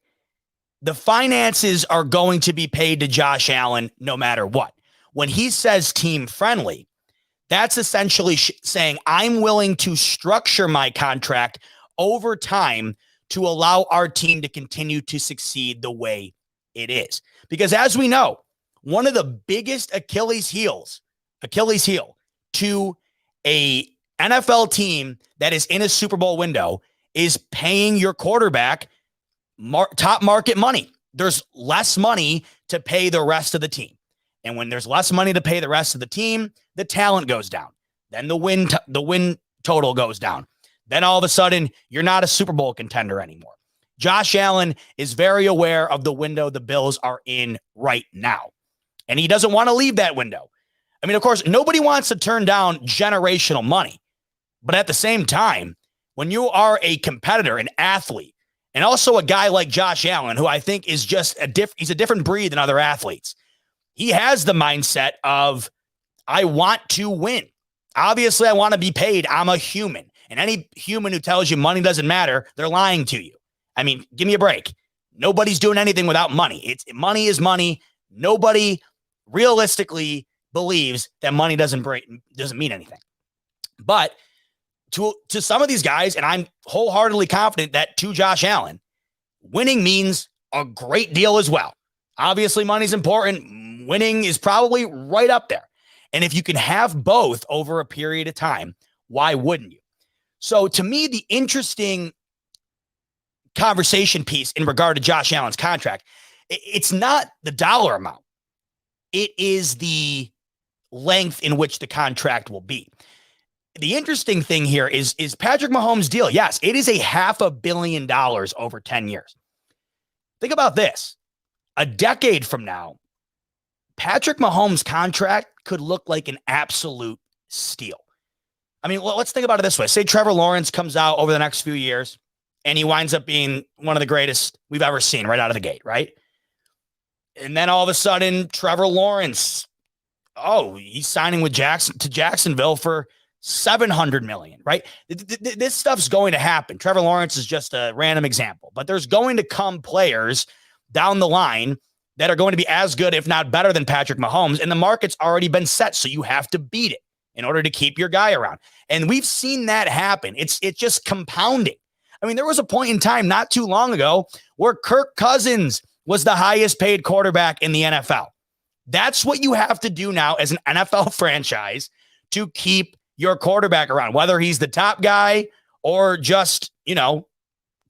The finances are going to be paid to Josh Allen no matter what. When he says team friendly, that's essentially saying I'm willing to structure my contract over time to allow our team to continue to succeed the way it is. Because as we know, one of the biggest Achilles heel to a NFL team that is in a Super Bowl window is paying your quarterback top market money. There's less money to pay the rest of the team. And when there's less money to pay the rest of the team, the talent goes down. Then the win total goes down. Then all of a sudden, you're not a Super Bowl contender anymore. Josh Allen is very aware of the window the Bills are in right now. And he doesn't want to leave that window. I mean, of course, nobody wants to turn down generational money. But at the same time, when you are a competitor, an athlete, and also a guy like Josh Allen, who I think is just he's a different breed than other athletes. He has the mindset of, I want to win. Obviously, I want to be paid. I'm a human. And any human who tells you money doesn't matter, they're lying to you. I mean, give me a break. Nobody's doing anything without money. Money is money. Nobody realistically believes that money doesn't mean anything. But to some of these guys, and I'm wholeheartedly confident that to Josh Allen, winning means a great deal as well. Obviously, money's important. Winning is probably right up there. And if you can have both over a period of time, why wouldn't you? So to me, the interesting conversation piece in regard to Josh Allen's contract, it's not the dollar amount. It is the length in which the contract will be. The interesting thing here is Patrick Mahomes' deal. Yes, it is a $500 million over 10 years. Think about this. A decade from now, Patrick Mahomes' contract could look like an absolute steal. I mean, let's think about it this way. Say Trevor Lawrence comes out over the next few years and he winds up being one of the greatest we've ever seen right out of the gate, right? And then all of a sudden, Trevor Lawrence, he's signing with Jacksonville for $700 million, right? This stuff's going to happen. Trevor Lawrence is just a random example, but there's going to come players down the line that are going to be as good, if not better than Patrick Mahomes. And the market's already been set. So you have to beat it in order to keep your guy around. And we've seen that happen. It's just compounding. I mean, there was a point in time not too long ago where Kirk Cousins was the highest paid quarterback in the NFL. That's what you have to do now as an NFL franchise to keep your quarterback around, whether he's the top guy or just,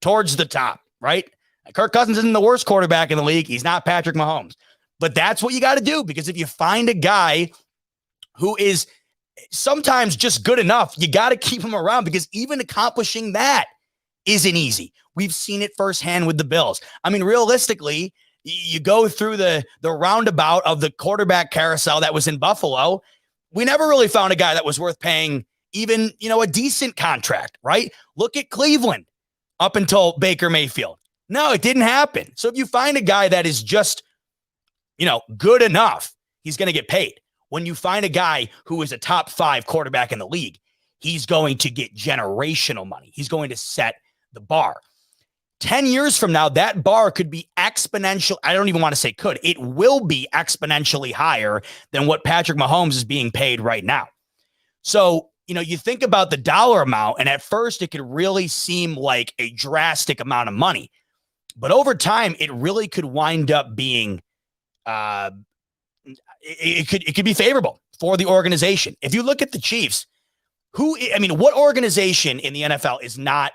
towards the top, right? Kirk Cousins isn't the worst quarterback in the league. He's not Patrick Mahomes. But that's what you got to do, because if you find a guy who is sometimes just good enough, you got to keep him around, because even accomplishing that isn't easy. We've seen it firsthand with the Bills. I mean, realistically, you go through the roundabout of the quarterback carousel that was in Buffalo. We never really found a guy that was worth paying even, a decent contract, right? Look at Cleveland up until Baker Mayfield. No, it didn't happen. So if you find a guy that is just, good enough, he's going to get paid. When you find a guy who is a top 5 quarterback in the league, he's going to get generational money. He's going to set the bar. 10 years from now, that bar could be exponential. I don't even want to say could. It will be exponentially higher than what Patrick Mahomes is being paid right now. So, you think about the dollar amount, and at first it could really seem like a drastic amount of money. But over time, it really could wind up being, it could be favorable for the organization. If you look at the Chiefs, what organization in the NFL is not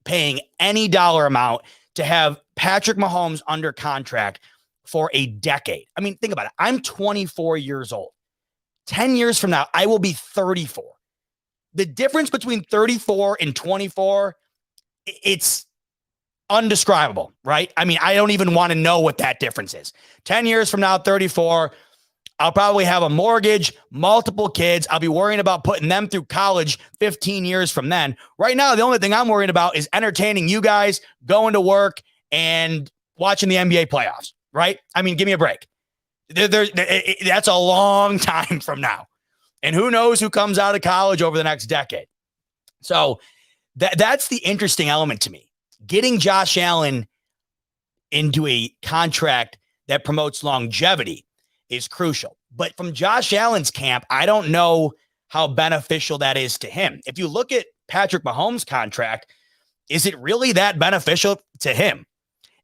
paying any dollar amount to have Patrick Mahomes under contract for a decade? I mean, think about it. I'm 24 years old. 10 years from now, I will be 34. The difference between 34 and 24, it's undescribable, right? I mean, I don't even want to know what that difference is. 10 years from now, 34, I'll probably have a mortgage, multiple kids. I'll be worrying about putting them through college 15 years from then. Right now, the only thing I'm worrying about is entertaining you guys, going to work, and watching the NBA playoffs, right? I mean, give me a break. That's a long time from now. And who knows who comes out of college over the next decade. So that's the interesting element to me. Getting Josh Allen into a contract that promotes longevity is crucial. But from Josh Allen's camp, I don't know how beneficial that is to him. If you look at Patrick Mahomes' contract, is it really that beneficial to him?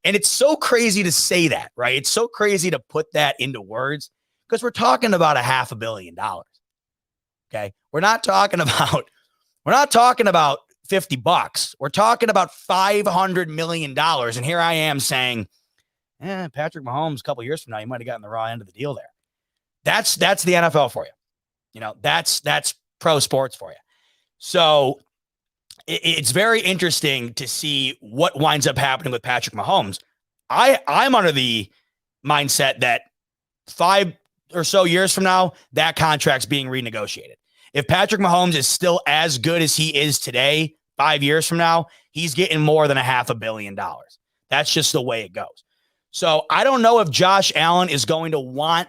And it's so crazy to say that, right? It's so crazy to put that into words, because we're talking about $500 million. Okay. We're not talking about $50. We're talking about $500 million. And here I am saying, Patrick Mahomes, a couple years from now, you might have gotten the raw end of the deal there. That's the NFL for you. That's pro sports for you. So it's very interesting to see what winds up happening with Patrick Mahomes. I'm under the mindset that 5 or so years from now, that contract's being renegotiated. If Patrick Mahomes is still as good as he is today, 5 years from now, he's getting more than $500 million. That's just the way it goes. So I don't know if Josh Allen is going to want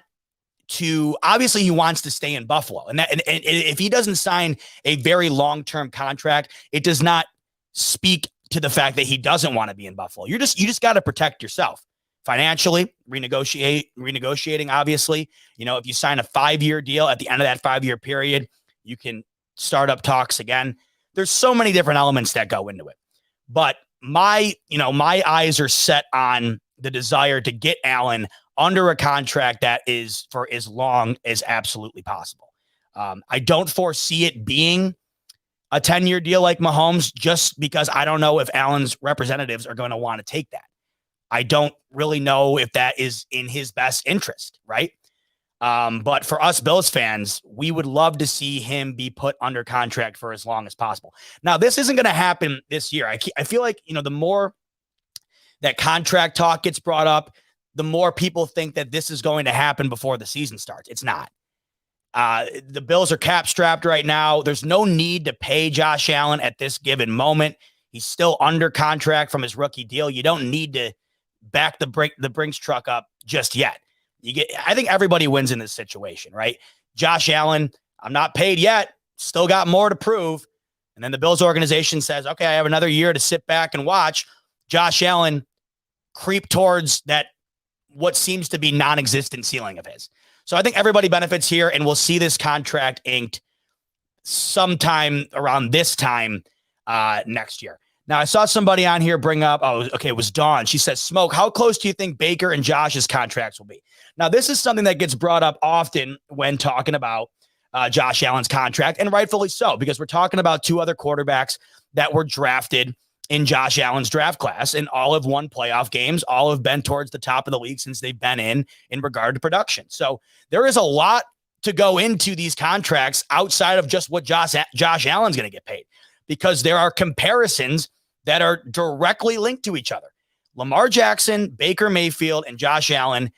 to, obviously he wants to stay in Buffalo. And if he doesn't sign a very long-term contract, it does not speak to the fact that he doesn't want to be in Buffalo. You just got to protect yourself financially, renegotiating, obviously. If you sign a 5-year deal, at the end of that 5-year period, you can start up talks again. There's so many different elements that go into it. But my eyes are set on the desire to get Allen under a contract that is for as long as absolutely possible. I don't foresee it being a 10-year deal like Mahomes, just because I don't know if Allen's representatives are going to want to take that. I don't really know if that is in his best interest, right? But for us Bills fans, we would love to see him be put under contract for as long as possible. Now, this isn't going to happen this year. I feel like, the more that contract talk gets brought up, the more people think that this is going to happen before the season starts. It's not. The Bills are cap strapped right now. There's no need to pay Josh Allen at this given moment. He's still under contract from his rookie deal. You don't need to back the Brinks truck up just yet. I think everybody wins in this situation, right? Josh Allen, I'm not paid yet. Still got more to prove. And then the Bills organization says, okay, I have another year to sit back and watch Josh Allen creep towards that, what seems to be non-existent ceiling of his. So I think everybody benefits here, and we'll see this contract inked sometime around this time next year. Now, I saw somebody on here bring up, it was Dawn. She says, Smoke, how close do you think Baker and Josh's contracts will be? Now, this is something that gets brought up often when talking about Josh Allen's contract, and rightfully so, because we're talking about 2 other quarterbacks that were drafted in Josh Allen's draft class, and all have won playoff games. All have been towards the top of the league since they've been in regard to production. So there is a lot to go into these contracts outside of just what Josh Allen's going to get paid, because there are comparisons that are directly linked to each other. Lamar Jackson, Baker Mayfield, and Josh Allen,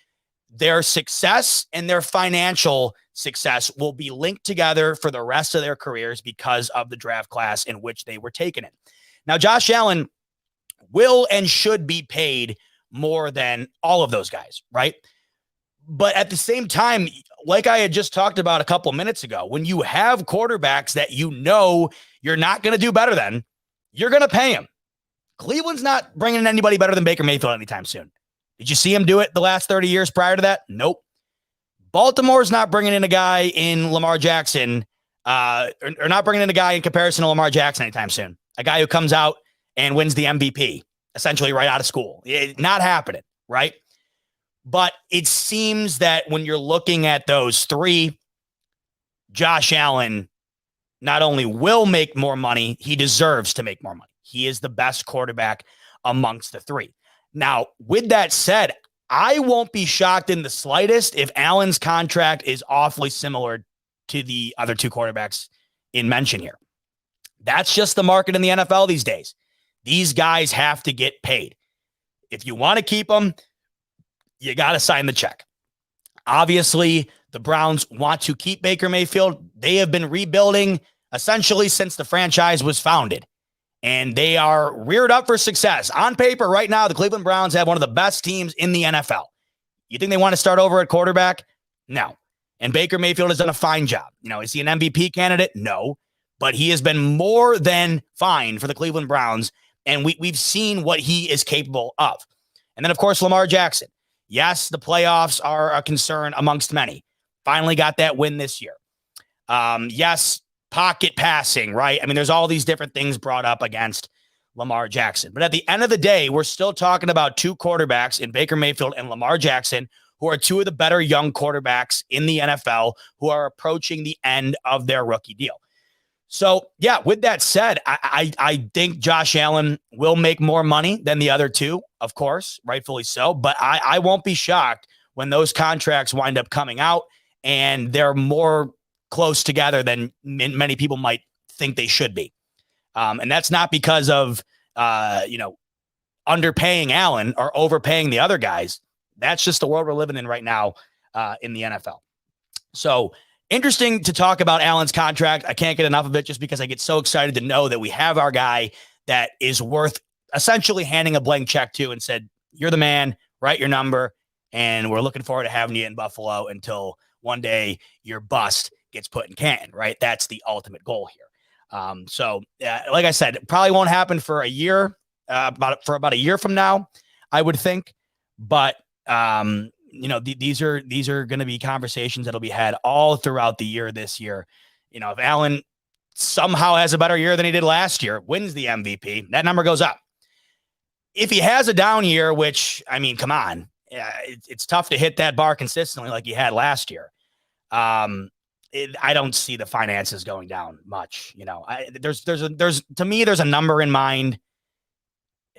their success and their financial success will be linked together for the rest of their careers because of the draft class in which they were taken in. Now, Josh Allen will and should be paid more than all of those guys, right? But at the same time, like I had just talked about a couple minutes ago, when you have quarterbacks that you know you're not going to do better than, you're going to pay them. Cleveland's not bringing in anybody better than Baker Mayfield anytime soon. Did you see him do it the last 30 years prior to that? Nope. Baltimore's not bringing in a guy in Lamar Jackson, or not bringing in a guy in comparison to Lamar Jackson anytime soon. A guy who comes out and wins the MVP, essentially right out of school. Not happening, right? But it seems that when you're looking at those three, Josh Allen not only will make more money, he deserves to make more money. He is the best quarterback amongst the three. Now, with that said, I won't be shocked in the slightest if Allen's contract is awfully similar to the other two quarterbacks in mention here. That's just the market in the NFL these days. These guys have to get paid. If you want to keep them, you got to sign the check. Obviously, the Browns want to keep Baker Mayfield. They have been rebuilding essentially since the franchise was founded, and they are reared up for success. On paper right now, the Cleveland Browns have one of the best teams in the NFL. You think they want to start over at quarterback? No. And Baker Mayfield has done a fine job. Is he an MVP candidate? No. But he has been more than fine for the Cleveland Browns, and we've seen what he is capable of. And then, of course, Lamar Jackson. Yes, the playoffs are a concern amongst many. Finally got that win this year. Yes, pocket passing, right? I mean, there's all these different things brought up against Lamar Jackson. But at the end of the day, we're still talking about two quarterbacks in Baker Mayfield and Lamar Jackson, who are two of the better young quarterbacks in the NFL who are approaching the end of their rookie deal. So, yeah, with that said, I think Josh Allen will make more money than the other two, of course, rightfully so. But I won't be shocked when those contracts wind up coming out and they're more close together than many people might think they should be. And that's not because of, underpaying Allen or overpaying the other guys. That's just the world we're living in right now in the NFL. So, interesting to talk about Allen's contract. I can't get enough of it just because I get so excited to know that we have our guy that is worth essentially handing a blank check to and said, you're the man, write your number. And we're looking forward to having you in Buffalo until one day your bust gets put in Canton, right? That's the ultimate goal here. So like I said, it probably won't happen for a year, about a year from now, I would think. But, these are going to be conversations that'll be had all throughout the year this year. If Allen somehow has a better year than he did last year, wins the MVP, that number goes up. If he has a down year, which, I mean, come on, it's tough to hit that bar consistently like he had last year. I don't see the finances going down much. There's to me, there's a number in mind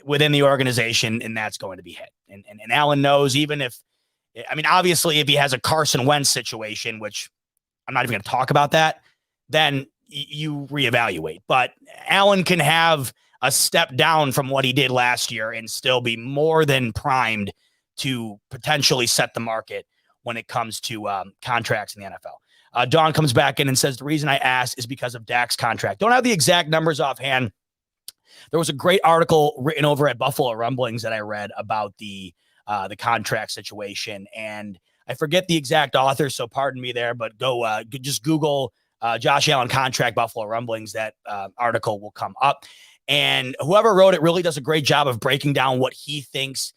within the organization, and that's going to be hit. And Allen knows, even if, obviously, if he has a Carson Wentz situation, which I'm not even going to talk about that, then you reevaluate. But Allen can have a step down from what he did last year and still be more than primed to potentially set the market when it comes to contracts in the NFL. Dawn comes back in and says, the reason I asked is because of Dak's contract. Don't have the exact numbers offhand. There was a great article written over at Buffalo Rumblings that I read about the contract situation, and I forget the exact author, so pardon me there, but go just Google Josh Allen contract Buffalo Rumblings. That article will come up, and whoever wrote it really does a great job of breaking down what he thinks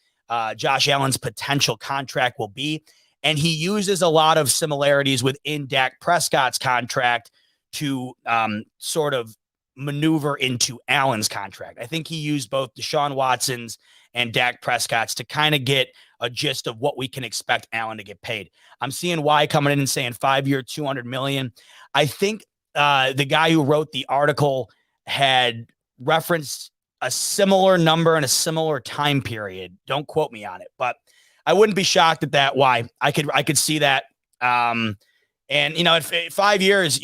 Josh Allen's potential contract will be, and he uses a lot of similarities within Dak Prescott's contract to sort of maneuver into Allen's contract. I think he used both Deshaun Watson's and Dak Prescott's to kind of get a gist of what we can expect Allen to get paid. I'm seeing Y coming in and saying 5-year, $200 million. I think the guy who wrote the article had referenced a similar number in a similar time period. Don't quote me on it, but I wouldn't be shocked at that. Why? I could see that. And at 5 years,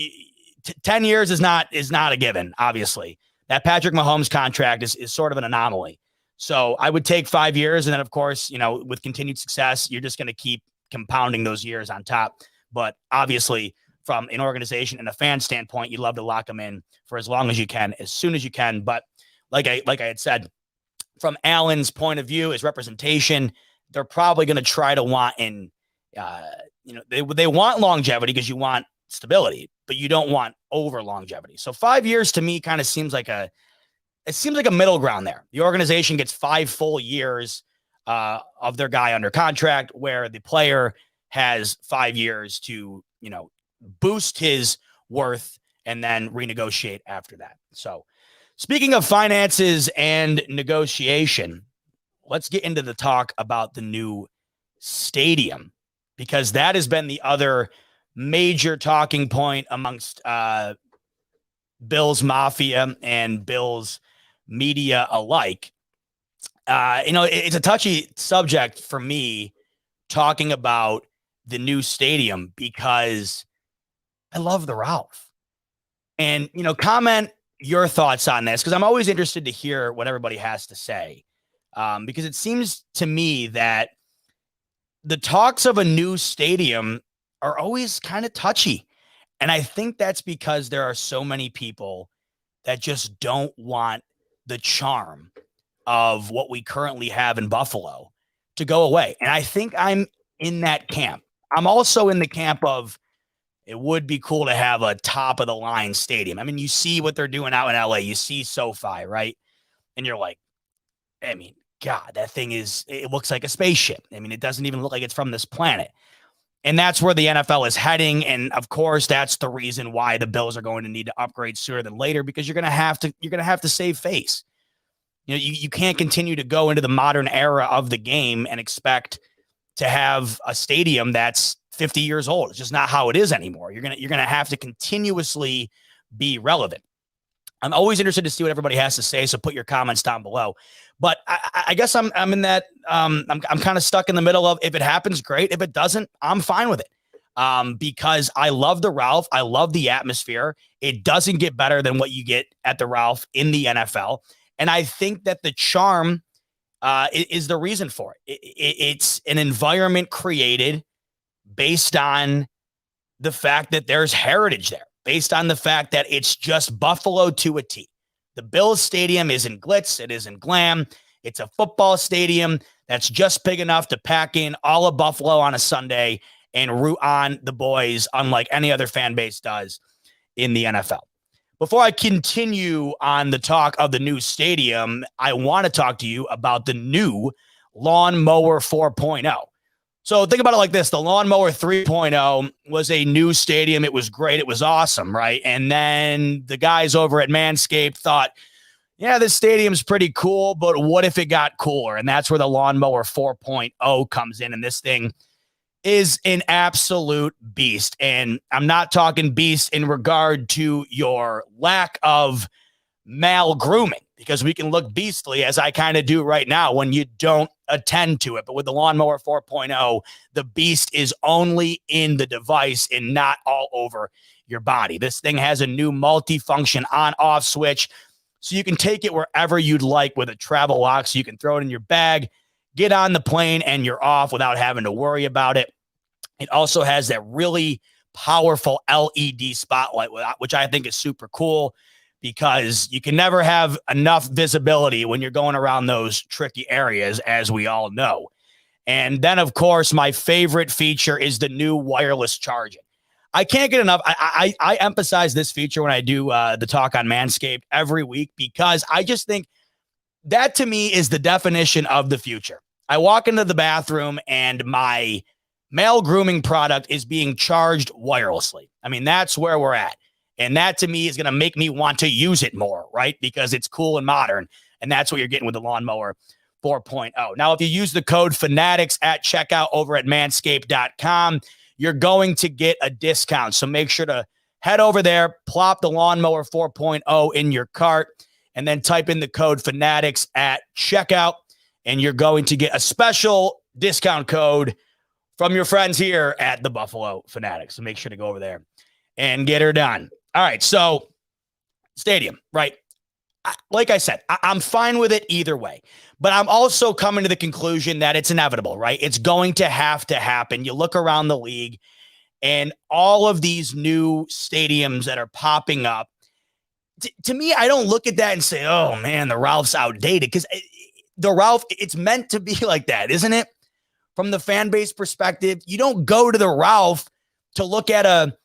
10 years is not a given. Obviously, that Patrick Mahomes contract is sort of an anomaly. So I would take 5 years, and then of course, with continued success, you're just going to keep compounding those years on top. But obviously, from an organization and a fan standpoint, you'd love to lock them in for as long as you can, as soon as you can. But like I had said, from Allen's point of view, his representation, they're probably going to try to want they want longevity because you want stability, but you don't want over longevity. So 5 years to me kind of seems like a middle ground there. The organization gets 5 full years of their guy under contract, where the player has 5 years to, boost his worth and then renegotiate after that. So speaking of finances and negotiation, let's get into the talk about the new stadium, because that has been the other major talking point amongst Bills Mafia and Bills media alike. It's a touchy subject for me talking about the new stadium because I love the Ralph. And, comment your thoughts on this, because I'm always interested to hear what everybody has to say. Because it seems to me that the talks of a new stadium are always kind of touchy. And I think that's because there are so many people that just don't want the charm of what we currently have in Buffalo to go away. And I think I'm in that camp. I'm also in the camp of it would be cool to have a top of the line stadium. I mean, you see what they're doing out in LA. You see SoFi, right? And you're like, God, that thing it looks like a spaceship. It doesn't even look like it's from this planet. And that's where the NFL is heading. And of course, that's the reason why the Bills are going to need to upgrade sooner than later, because you're going to have to save face. You can't continue to go into the modern era of the game and expect to have a stadium that's 50 years old. It's just not how it is anymore. You're going to have to continuously be relevant. I'm always interested to see what everybody has to say, so put your comments down below. But I guess I'm in that I'm kind of stuck in the middle of, if it happens, great. If it doesn't, I'm fine with it. Because I love the Ralph. I love the atmosphere. It doesn't get better than what you get at the Ralph in the NFL. And I think that the charm is the reason for it. It's an environment created based on the fact that there's heritage there, based on the fact that it's just Buffalo to a T. The Bills Stadium isn't glitz. It isn't glam. It's a football stadium that's just big enough to pack in all of Buffalo on a Sunday and root on the boys, unlike any other fan base does in the NFL. Before I continue on the talk of the new stadium, I want to talk to you about the new Lawnmower 4.0. So think about it like this. The Lawnmower 3.0 was a new stadium. It was great. It was awesome, right? And then the guys over at Manscaped thought, yeah, this stadium's pretty cool, but what if it got cooler? And that's where the Lawnmower 4.0 comes in. And this thing is an absolute beast. And I'm not talking beast in regard to your lack of male grooming, because we can look beastly, as I kind of do right now, when you don't attend to it. But with the Lawnmower 4.0, the beast is only in the device and not all over your body. This thing has a new multi-function on-off switch, so you can take it wherever you'd like with a travel lock, so you can throw it in your bag, get on the plane, and you're off without having to worry about it. It also has that really powerful LED spotlight, which I think is super cool, because you can never have enough visibility when you're going around those tricky areas, as we all know. And then, of course, my favorite feature is the new wireless charging. I can't get enough. I emphasize this feature when I do the talk on Manscaped every week, because I just think that, to me, is the definition of the future. I walk into the bathroom and my male grooming product is being charged wirelessly. That's where we're at. And that, to me, is going to make me want to use it more, right? Because it's cool and modern. And that's what you're getting with the Lawnmower 4.0. Now, if you use the code Fanatics at checkout over at manscaped.com, you're going to get a discount. So make sure to head over there, plop the Lawnmower 4.0 in your cart, and then type in the code Fanatics at checkout, and you're going to get a special discount code from your friends here at the Buffalo Fanatics. So make sure to go over there and get her done. All right, so stadium, right? Like I said, I'm fine with it either way, but I'm also coming to the conclusion that it's inevitable, right? It's going to happen. You look around the league and all of these new stadiums that are popping up. To me, I don't look at that and say, oh man, the Ralph's outdated, because the Ralph, it's meant to be like that, isn't it? From the fan base perspective, you don't go to the Ralph to look at a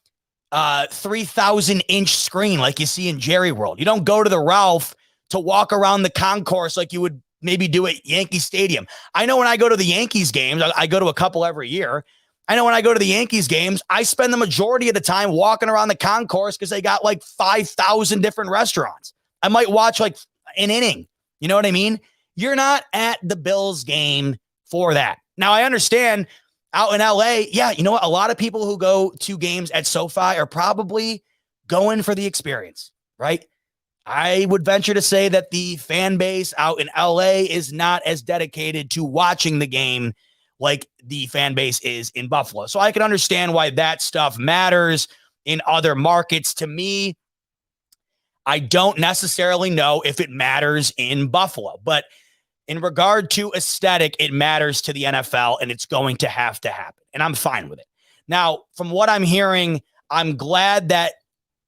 3,000-inch screen like you see in Jerry World. You don't go to the Ralph to walk around the concourse like you would maybe do at Yankee Stadium. I know when I go to the Yankees games, I go to a couple every year. I know when I go to the Yankees games, I spend the majority of the time walking around the concourse because they got like 5,000 different restaurants. I might watch like an inning. You know what I mean? You're not at the Bills game for that. Now, I understand out in LA, yeah, you know what? A lot of people who go to games at SoFi are probably going for the experience, right? I would venture to say that the fan base out in LA is not as dedicated to watching the game like the fan base is in Buffalo. So I can understand why that stuff matters in other markets. To me, I don't necessarily know if it matters in Buffalo, but in regard to aesthetic, it matters to the NFL, and it's going to happen, and I'm fine with it. Now, from what I'm hearing, I'm glad that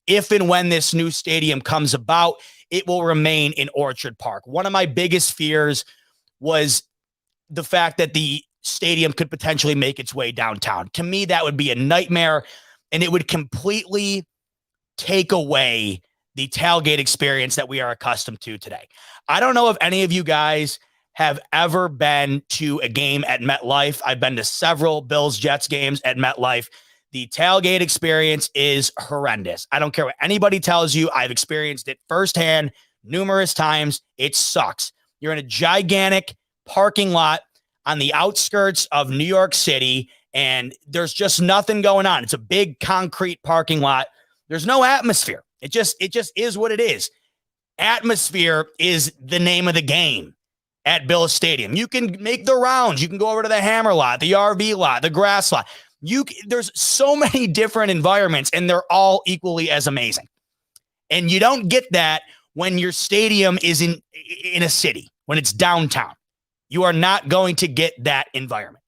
if and when this new stadium comes about, it will remain in Orchard Park. One of my biggest fears was the fact that the stadium could potentially make its way downtown. To me, that would be a nightmare, and it would completely take away the tailgate experience that we are accustomed to today. I don't know if any of you guys have ever been to a game at MetLife. I've been to several Bills-Jets games at MetLife. The tailgate experience is horrendous. I don't care what anybody tells you. I've experienced it firsthand numerous times. It sucks. You're in a gigantic parking lot on the outskirts of New York City, and there's just nothing going on. It's a big concrete parking lot. There's no atmosphere. It just is what it is. Atmosphere is the name of the game at Bills Stadium. You can make the rounds. You can go over to the Hammer lot, the RV lot, the grass lot. There's so many different environments, and they're all equally as amazing. And you don't get that when your stadium is in a city, when it's downtown. You are not going to get that environment.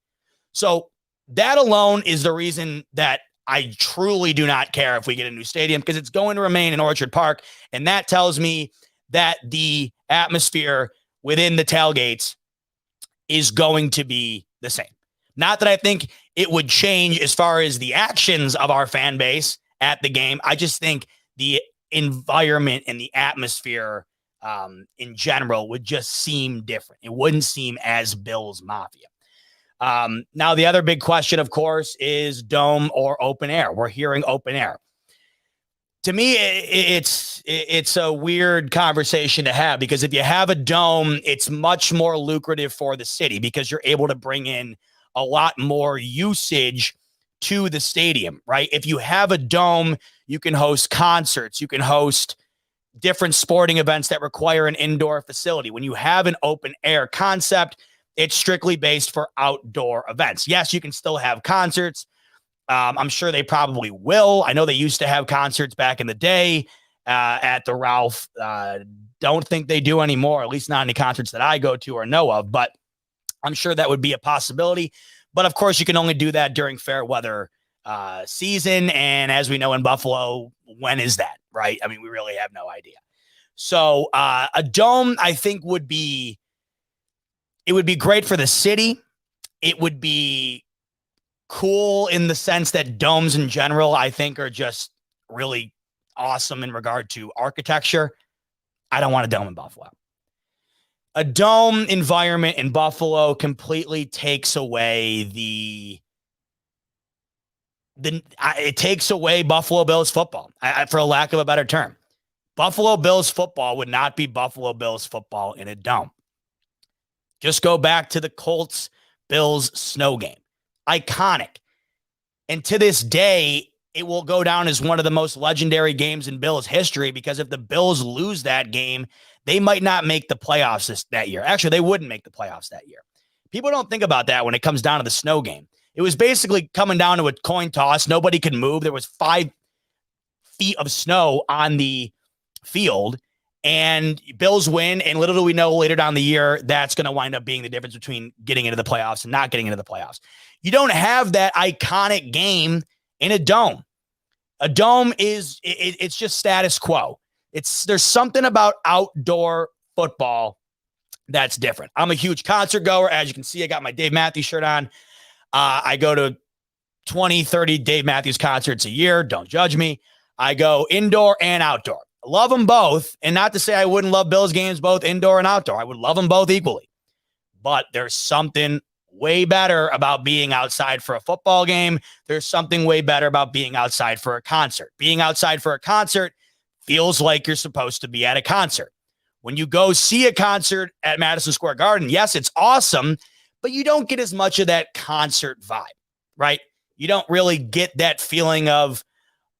So that alone is the reason that I truly do not care if we get a new stadium, because it's going to remain in Orchard Park. And that tells me that the atmosphere within the tailgates is going to be the same. Not that I think it would change as far as the actions of our fan base at the game. I just think the environment and the atmosphere in general would just seem different. It wouldn't seem as Bills Mafia. Now, the other big question, of course, is dome or open air. We're hearing open air. To me, it's a weird conversation to have, because if you have a dome, it's much more lucrative for the city because you're able to bring in a lot more usage to the stadium, right? If you have a dome, you can host concerts, you can host different sporting events that require an indoor facility. When you have an open air concept, it's strictly based for outdoor events. Yes, you can still have concerts. I'm sure they probably will. I know they used to have concerts back in the day at the Ralph. Don't think they do anymore, at least not any concerts that I go to or know of, but I'm sure that would be a possibility. But of course, you can only do that during fair weather season. And as we know in Buffalo, when is that, right? I mean, we really have no idea. So a dome, I think, would be great for the city. It would be cool in the sense that domes in general, I think, are just really awesome in regard to architecture. I don't want a dome in Buffalo. A dome environment in Buffalo completely takes away it takes away Buffalo Bills football, for a lack of a better term. Buffalo Bills football would not be Buffalo Bills football in a dome. Just go back to the Colts Bills snow game. Iconic. And to this day, it will go down as one of the most legendary games in Bills history, because if the Bills lose that game, they might not make the playoffs that year. Actually, they wouldn't make the playoffs that year. People don't think about that when it comes down to the snow game. It was basically coming down to a coin toss. Nobody could move. There was 5 feet of snow on the field, and Bills win. And little do we know later down the year, that's going to wind up being the difference between getting into the playoffs and not getting into the playoffs. You don't have that iconic game in a dome. A dome it's just status quo. There's something about outdoor football that's different. I'm a huge concert goer. As you can see, I got my Dave Matthews shirt on. I go to 20, 30 Dave Matthews concerts a year. Don't judge me. I go indoor and outdoor. Love them both. And not to say I wouldn't love Bills games both indoor and outdoor. I would love them both equally. But there's something way better about being outside for a football game. There's something way better about being outside for a concert. Being outside for a concert feels like you're supposed to be at a concert. When you go see a concert at Madison Square Garden, yes, it's awesome, but you don't get as much of that concert vibe, right? You don't really get that feeling of,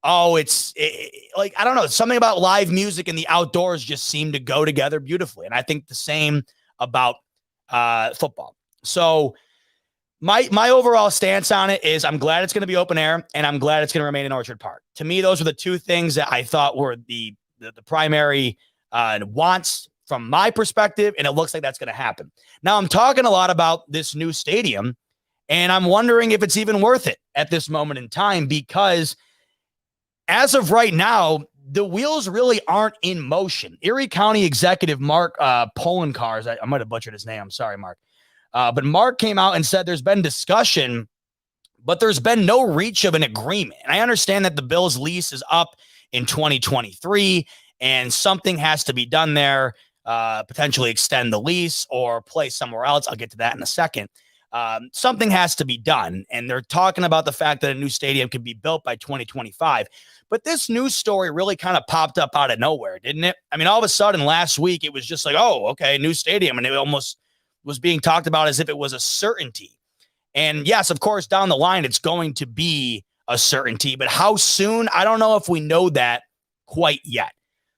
like, I don't know, something about live music and the outdoors just seem to go together beautifully. And I think the same about football. So my overall stance on it is I'm glad it's going to be open air, and I'm glad it's going to remain in Orchard Park. To me, those were the two things that I thought were the primary wants from my perspective, and it looks like that's going to happen. Now, I'm talking a lot about this new stadium, and I'm wondering if it's even worth it at this moment in time, because as of right now, the wheels really aren't in motion. Erie County Executive Mark Polenkars, I might have butchered his name. I'm sorry, Mark. But Mark came out and said there's been discussion, but there's been no reach of an agreement. And I understand that the Bills lease is up in 2023, and something has to be done there, potentially extend the lease or play somewhere else. I'll get to that in a second. Something has to be done. And they're talking about the fact that a new stadium could be built by 2025. But this news story really kind of popped up out of nowhere, didn't it? I mean, all of a sudden last week, it was just like, oh, okay, new stadium. And it almost was being talked about as if it was a certainty. And yes, of course, down the line, it's going to be a certainty. But how soon? I don't know if we know that quite yet.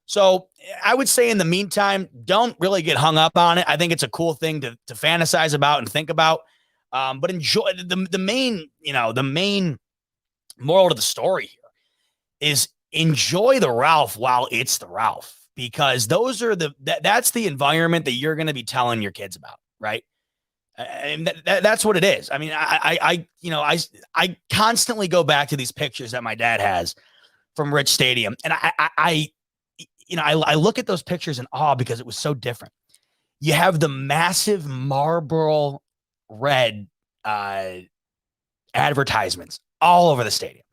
So I would say in the meantime, don't really get hung up on it. I think it's a cool thing to fantasize about and think about. But enjoy the main moral to the story here is enjoy the Ralph while it's the Ralph, because those are that's the environment that you're going to be telling your kids about, right? And that's what it is. I mean, I constantly go back to these pictures that my dad has from Rich Stadium, and I look at those pictures in awe because it was so different. You have the massive marble red advertisements all over the stadium,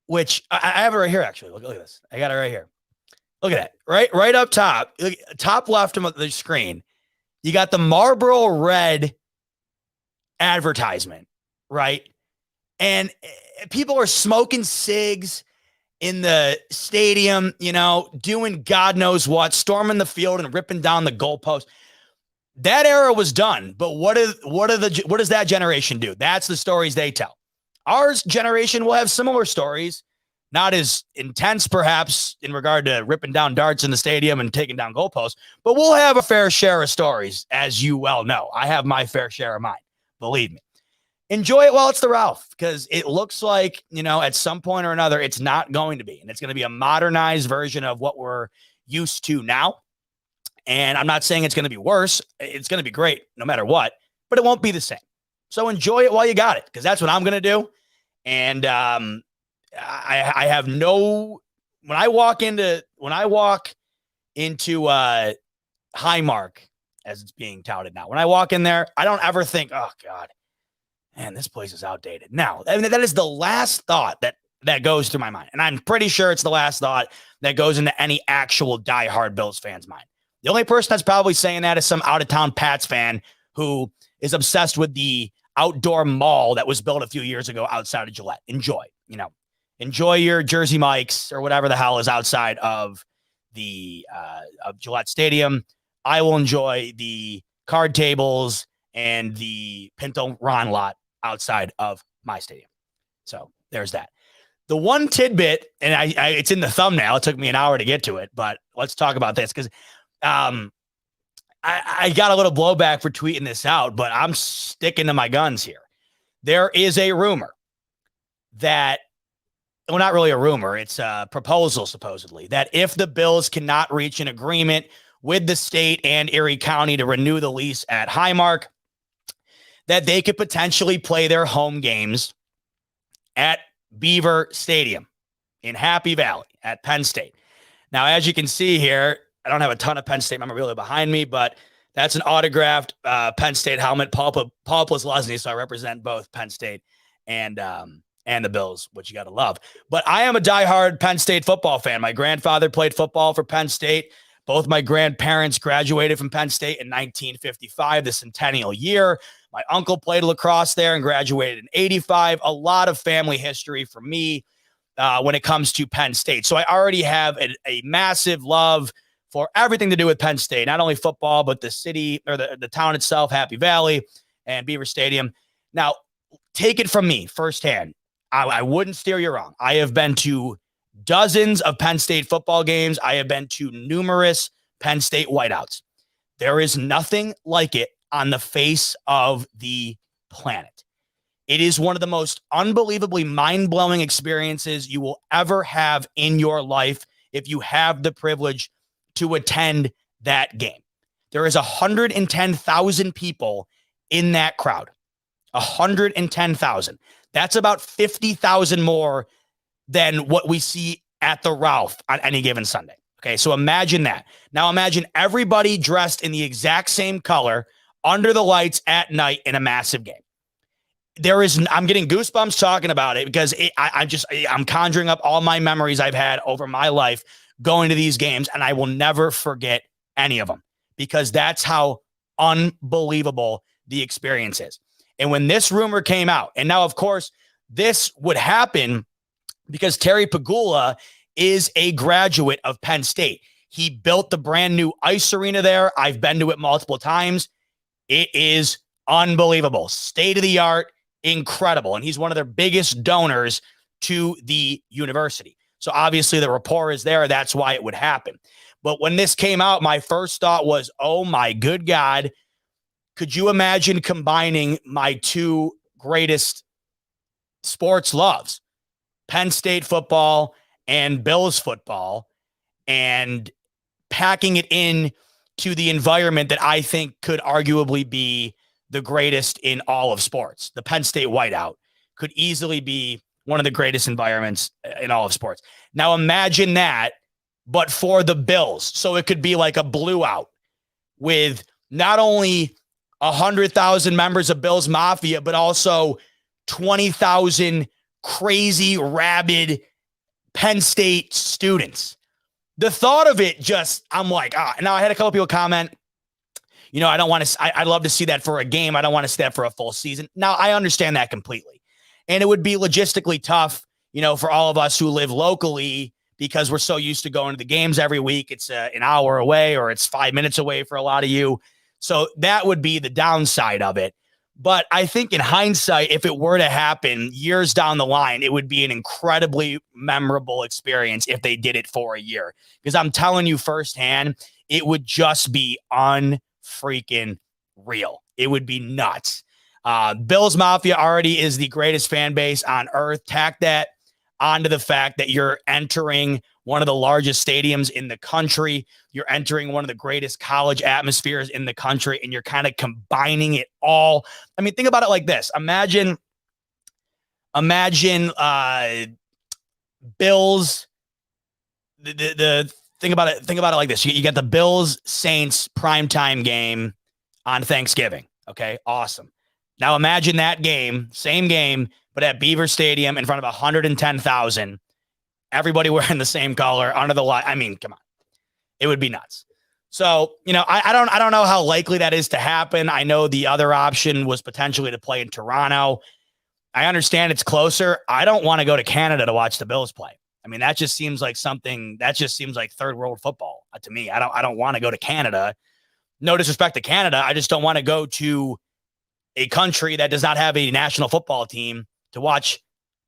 which I have it right here. Actually, look at this. I got it right here. Look at that. Right up top, top left of the screen. You got the Marlboro Red advertisement, right? And people are smoking cigs in the stadium, doing God knows what, storming the field and ripping down the goalpost. That era was done, but what does that generation do? That's the stories they tell. Our generation will have similar stories, not as intense perhaps in regard to ripping down darts in the stadium and taking down goalposts, but we'll have a fair share of stories, as you well know. I have my fair share of mine, believe me. Enjoy it while it's the Ralph, because it looks like, at some point or another, it's not going to be, and it's going to be a modernized version of what we're used to now. And I'm not saying it's going to be worse. It's going to be great no matter what, but it won't be the same. So enjoy it while you got it, because that's what I'm going to do. And I have no, when I walk into Highmark, as it's being touted now, when I walk in there, I don't ever think, oh God, man, this place is outdated. Now, I mean, that is the last thought that goes through my mind. And I'm pretty sure it's the last thought that goes into any actual diehard Bills fan's mind. The only person that's probably saying that is some out-of-town Pats fan who is obsessed with the outdoor mall that was built a few years ago outside of Gillette. Enjoy your Jersey Mike's or whatever the hell is outside of the of Gillette Stadium. I will enjoy the card tables and the Pinto Ron lot outside of my stadium. So there's that. The one tidbit, and I it's in the thumbnail. It took me an hour to get to it, but let's talk about this, because I got a little blowback for tweeting this out, but I'm sticking to my guns here. There is a rumor that, well, not really a rumor, it's a proposal, supposedly, that if the Bills cannot reach an agreement with the state and Erie County to renew the lease at Highmark, that they could potentially play their home games at Beaver Stadium in Happy Valley at Penn State. Now, as you can see here, I don't have a ton of Penn State memorabilia behind me, but that's an autographed Penn State helmet. Paul plus Lesney, so I represent both Penn State and the Bills, which you got to love. But I am a diehard Penn State football fan. My grandfather played football for Penn State. Both my grandparents graduated from Penn State in 1955, the centennial year. My uncle played lacrosse there and graduated in 85. A lot of family history for me when it comes to Penn State. So I already have a massive love for everything to do with Penn State, not only football, but the city or the town itself, Happy Valley and Beaver Stadium. Now, take it from me firsthand. I wouldn't steer you wrong. I have been to dozens of Penn State football games. I have been to numerous Penn State whiteouts. There is nothing like it on the face of the planet. It is one of the most unbelievably mind-blowing experiences you will ever have in your life if you have the privilege to attend that game. There is 110,000 people in that crowd. 110,000. That's about 50,000 more than what we see at the Ralph on any given Sunday. Okay, so imagine that. Now imagine everybody dressed in the exact same color under the lights at night in a massive game. I'm getting goosebumps talking about it because I'm conjuring up all my memories I've had over my life going to these games, and I will never forget any of them because that's how unbelievable the experience is. And when this rumor came out, and now, of course, this would happen because Terry Pagula is a graduate of Penn State. He built the brand new ice arena there. I've been to it multiple times. It is unbelievable. State of the art, incredible. And he's one of their biggest donors to the university. So obviously the rapport is there. That's why it would happen. But when this came out, my first thought was, oh my good God, could you imagine combining my two greatest sports loves, Penn State football and Bills football, and packing it in to the environment that I think could arguably be the greatest in all of sports? The Penn State whiteout could easily be one of the greatest environments in all of sports. Now imagine that, but for the Bills. So it could be like a blue out with not only 100,000 members of Bills Mafia, but also 20,000 crazy, rabid Penn State students. The thought of it just, I'm like, now I had a couple people comment, I don't want to, I'd love to see that for a game. I don't want to see that for a full season. Now I understand that completely. And it would be logistically tough, for all of us who live locally because we're so used to going to the games every week. It's an hour away or it's 5 minutes away for a lot of you. So that would be the downside of it. But I think in hindsight, if it were to happen years down the line, it would be an incredibly memorable experience if they did it for a year. Because I'm telling you firsthand, it would just be unfreaking real. It would be nuts. Bills Mafia already is the greatest fan base on earth. Tack that onto the fact that you're entering one of the largest stadiums in the country. You're entering one of the greatest college atmospheres in the country, and you're kind of combining it all. I mean, think about it like this. Imagine Bills. Think about it like this. You got the Bills Saints primetime game on Thanksgiving. Okay, awesome. Now imagine that game, same game, but at Beaver Stadium in front of 110,000. Everybody wearing the same color under the light. I mean, come on. It would be nuts. So, I don't know how likely that is to happen. I know the other option was potentially to play in Toronto. I understand it's closer. I don't want to go to Canada to watch the Bills play. I mean, that just seems like third world football to me. I don't want to go to Canada. No disrespect to Canada. I just don't want to go to a country that does not have a national football team to watch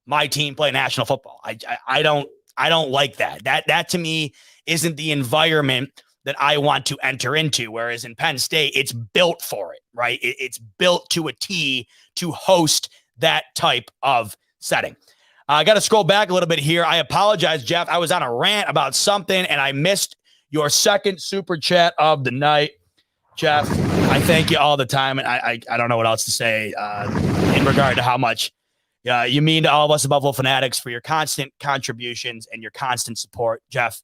my team play national football. I don't like that. That to me isn't the environment that I want to enter into. Whereas in Penn State, it's built for it, right? It's built to a T to host that type of setting. I got to scroll back a little bit here. I apologize, Jeff. I was on a rant about something and I missed your second super chat of the night. Jeff, I thank you all the time. And I don't know what else to say in regard to how much you mean to all of us Buffalo Fanatics for your constant contributions and your constant support. Jeff,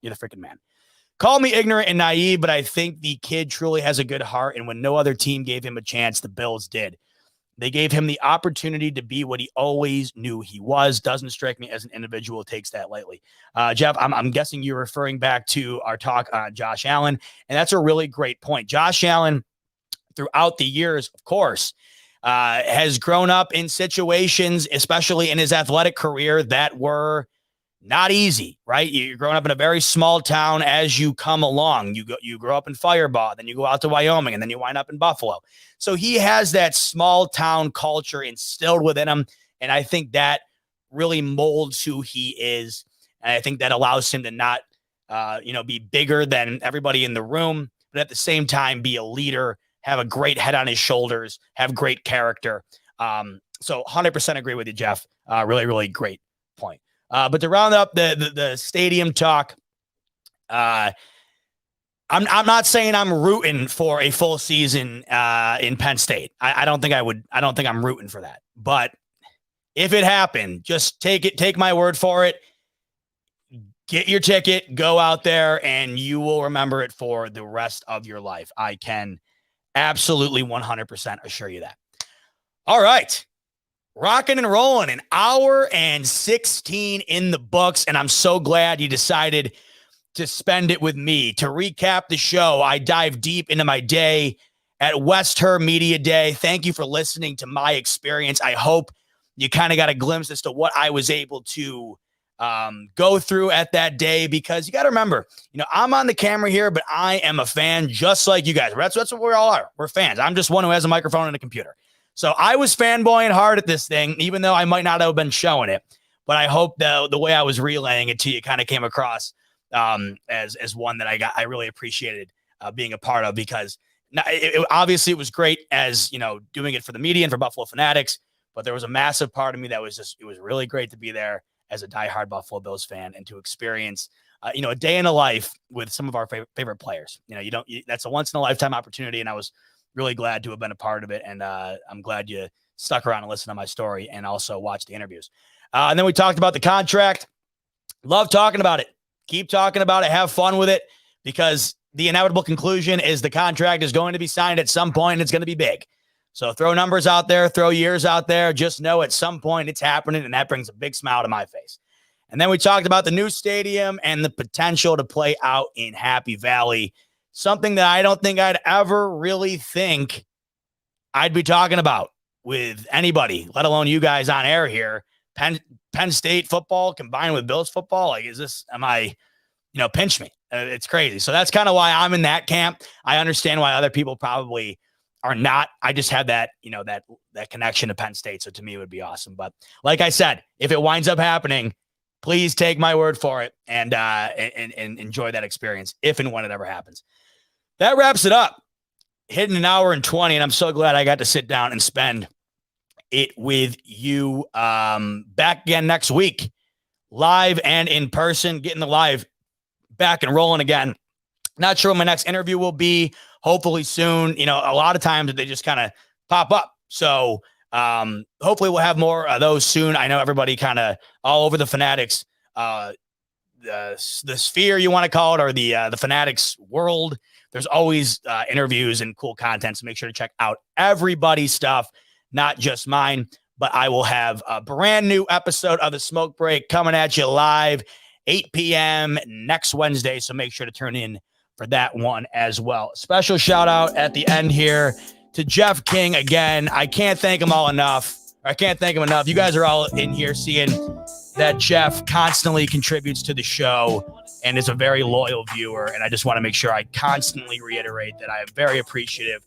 you're the freaking man. Call me ignorant and naive, but I think the kid truly has a good heart. And when no other team gave him a chance, the Bills did. They gave him the opportunity to be what he always knew he was. Doesn't strike me as an individual who takes that lightly. Jeff, I'm guessing you're referring back to our talk on Josh Allen, and that's a really great point. Josh Allen, throughout the years, of course, has grown up in situations, especially in his athletic career, that were not easy, right? You're growing up in a very small town as you come along. You grow up in Firebaugh, then you go out to Wyoming, and then you wind up in Buffalo. So he has that small town culture instilled within him, and I think that really molds who he is. And I think that allows him to not, be bigger than everybody in the room, but at the same time be a leader, have a great head on his shoulders, have great character. So 100% agree with you, Jeff. Really, really great point. But to round up the stadium talk, I'm not saying I'm rooting for a full season in Penn State. I don't think I would. I don't think I'm rooting for that. But if it happened, just take my word for it. Get your ticket, go out there, and you will remember it for the rest of your life. I can absolutely 100% assure you that. All right. Rocking and rolling, an hour and 16 in the books, and I'm so glad you decided to spend it with me. To recap the show, I dive deep into my day at West Herr Media Day. Thank you for listening to my experience. I hope you kind of got a glimpse as to what I was able to go through at that day, because you got to remember, I'm on the camera here, but I am a fan just like you guys. That's what we all are. We're fans. I'm just one who has a microphone and a computer. So I was fanboying hard at this thing, even though I might not have been showing it. But I hope the way I was relaying it to you kind of came across as one that I really appreciated being a part of, because obviously it was great as, doing it for the media and for Buffalo Fanatics. But there was a massive part of me that was it was really great to be there as a diehard Buffalo Bills fan and to experience, a day in a life with some of our favorite players. That's a once in a lifetime opportunity. And I was really glad to have been a part of it. And I'm glad you stuck around and listened to my story and also watched the interviews. And then we talked about the contract. Love talking about it. Keep talking about it. Have fun with it, because the inevitable conclusion is the contract is going to be signed at some point and it's going to be big. So throw numbers out there, throw years out there. Just know at some point it's happening, and that brings a big smile to my face. And then we talked about the new stadium and the potential to play out in Happy Valley, something that I don't think I'd ever really think I'd be talking about with anybody, let alone you guys on air here. Penn State football combined with Bills football. Like, pinch me. It's crazy. So that's kind of why I'm in that camp. I understand why other people probably are not. I just have that, that connection to Penn State. So to me, it would be awesome. But like I said, if it winds up happening, please take my word for it and enjoy that experience if and when it ever happens. That wraps it up. Hitting an hour and 20, and I'm so glad I got to sit down and spend it with you. Back again next week, live and in person, getting the live back and rolling again. Not sure what my next interview will be. Hopefully soon. A lot of times they just kind of pop up. So hopefully we'll have more of those soon. I know everybody kind of all over the Fanatics, the sphere you want to call it, or the Fanatics world. There's always interviews and cool content. So make sure to check out everybody's stuff, not just mine. But I will have a brand new episode of The Smoke Break coming at you live, 8 p.m. next Wednesday. So make sure to turn in for that one as well. Special shout out at the end here to Jeff King again. I can't thank him enough. You guys are all in here seeing that Jeff constantly contributes to the show and is a very loyal viewer. And I just want to make sure I constantly reiterate that I am very appreciative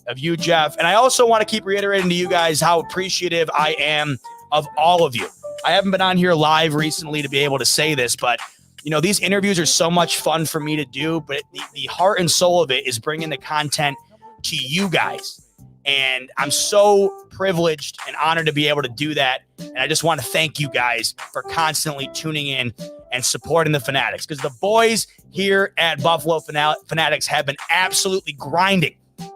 of you, Jeff. And I also want to keep reiterating to you guys how appreciative I am of all of you. I haven't been on here live recently to be able to say this, but these interviews are so much fun for me to do, but the heart and soul of it is bringing the content to you guys. And I'm so privileged and honored to be able to do that. And I just want to thank you guys for constantly tuning in and supporting the Fanatics, because the boys here at Buffalo Fanatics have been absolutely grinding.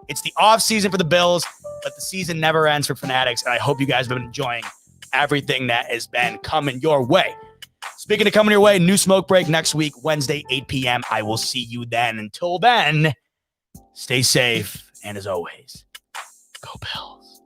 It's the off season for the Bills, but the season never ends for Fanatics. And I hope you guys have been enjoying everything that has been coming your way. Speaking of coming your way, new smoke break next week, Wednesday, 8 p.m. I will see you then. Until then, stay safe. And as always, go Bills.